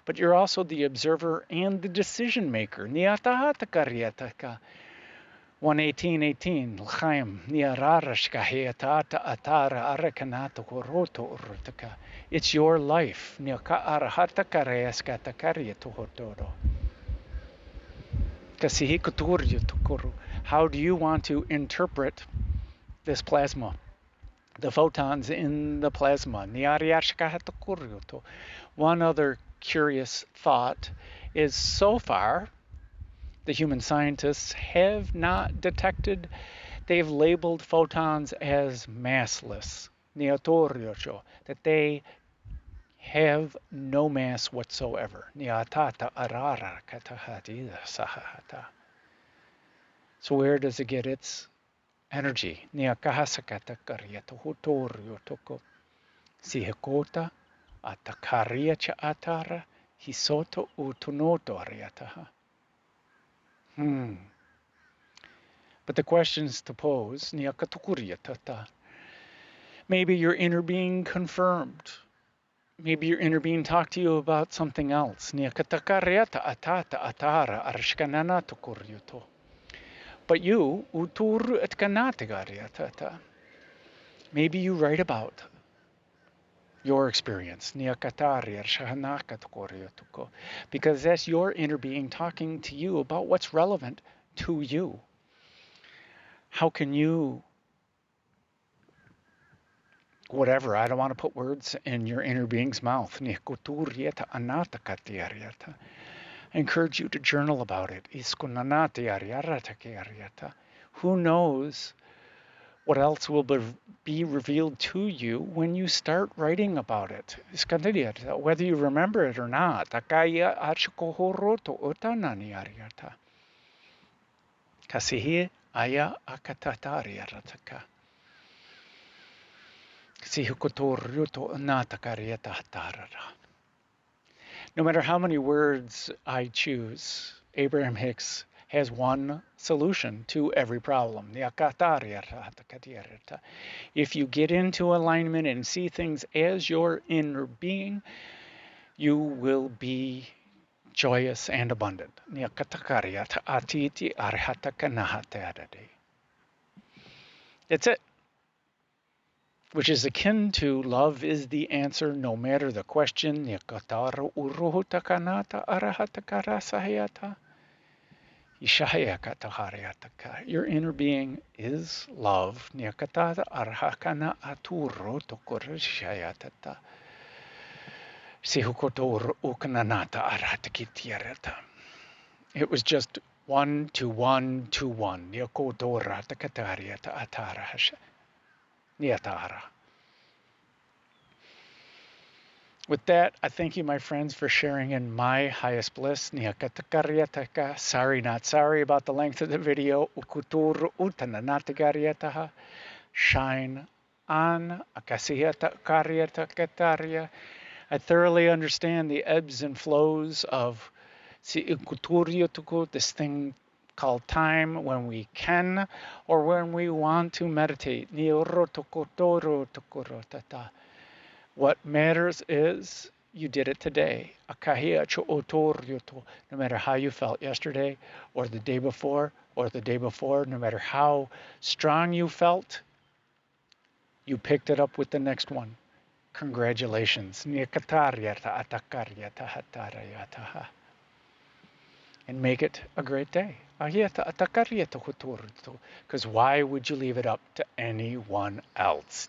but you're also the observer and the decision maker. 118:18 L'chaim niararashka heatata atara arakanata koroto urutaka. It's your life. Niaka arahata kareaska takaria tuhotoro. Kasihikuturyu tukuru. How do you want to interpret this plasma? The photons in the plasma. Niariashka hatakuryuto. One other curious thought is, so far, the human scientists have not detected, they've labeled photons as massless, that they have no mass whatsoever. So where does it get its energy? Sihikota atakaria cha atara hisoto utunoto ariataha. But the questions to pose, maybe your inner being confirmed. Maybe your inner being talked to you about something else. But you, maybe you write about your experience. Because that's your inner being talking to you about what's relevant to you. How can you, whatever, I don't want to put words in your inner being's mouth. I encourage you to journal about it. Who knows what else will be revealed to you when you start writing about it? Whether you remember it or not. Kasihi aya akatatariarataka. No matter how many words I choose, Abraham Hicks has one solution to every problem. If you get into alignment and see things as your inner being, you will be joyous and abundant. That's it. Which is akin to love is the answer no matter the question. Your inner being is love. It was just 1 to 1 to 1. With that, I thank you, my friends, for sharing in my highest bliss. Sorry, not sorry about the length of the video. Shine on. I thoroughly understand the ebbs and flows of this thing called time, when we can or when we want to meditate. What matters is you did it today. No matter how you felt yesterday or the day before, no matter how strong you felt, you picked it up with the next one. Congratulations. And make it a great day. Because why would you leave it up to anyone else?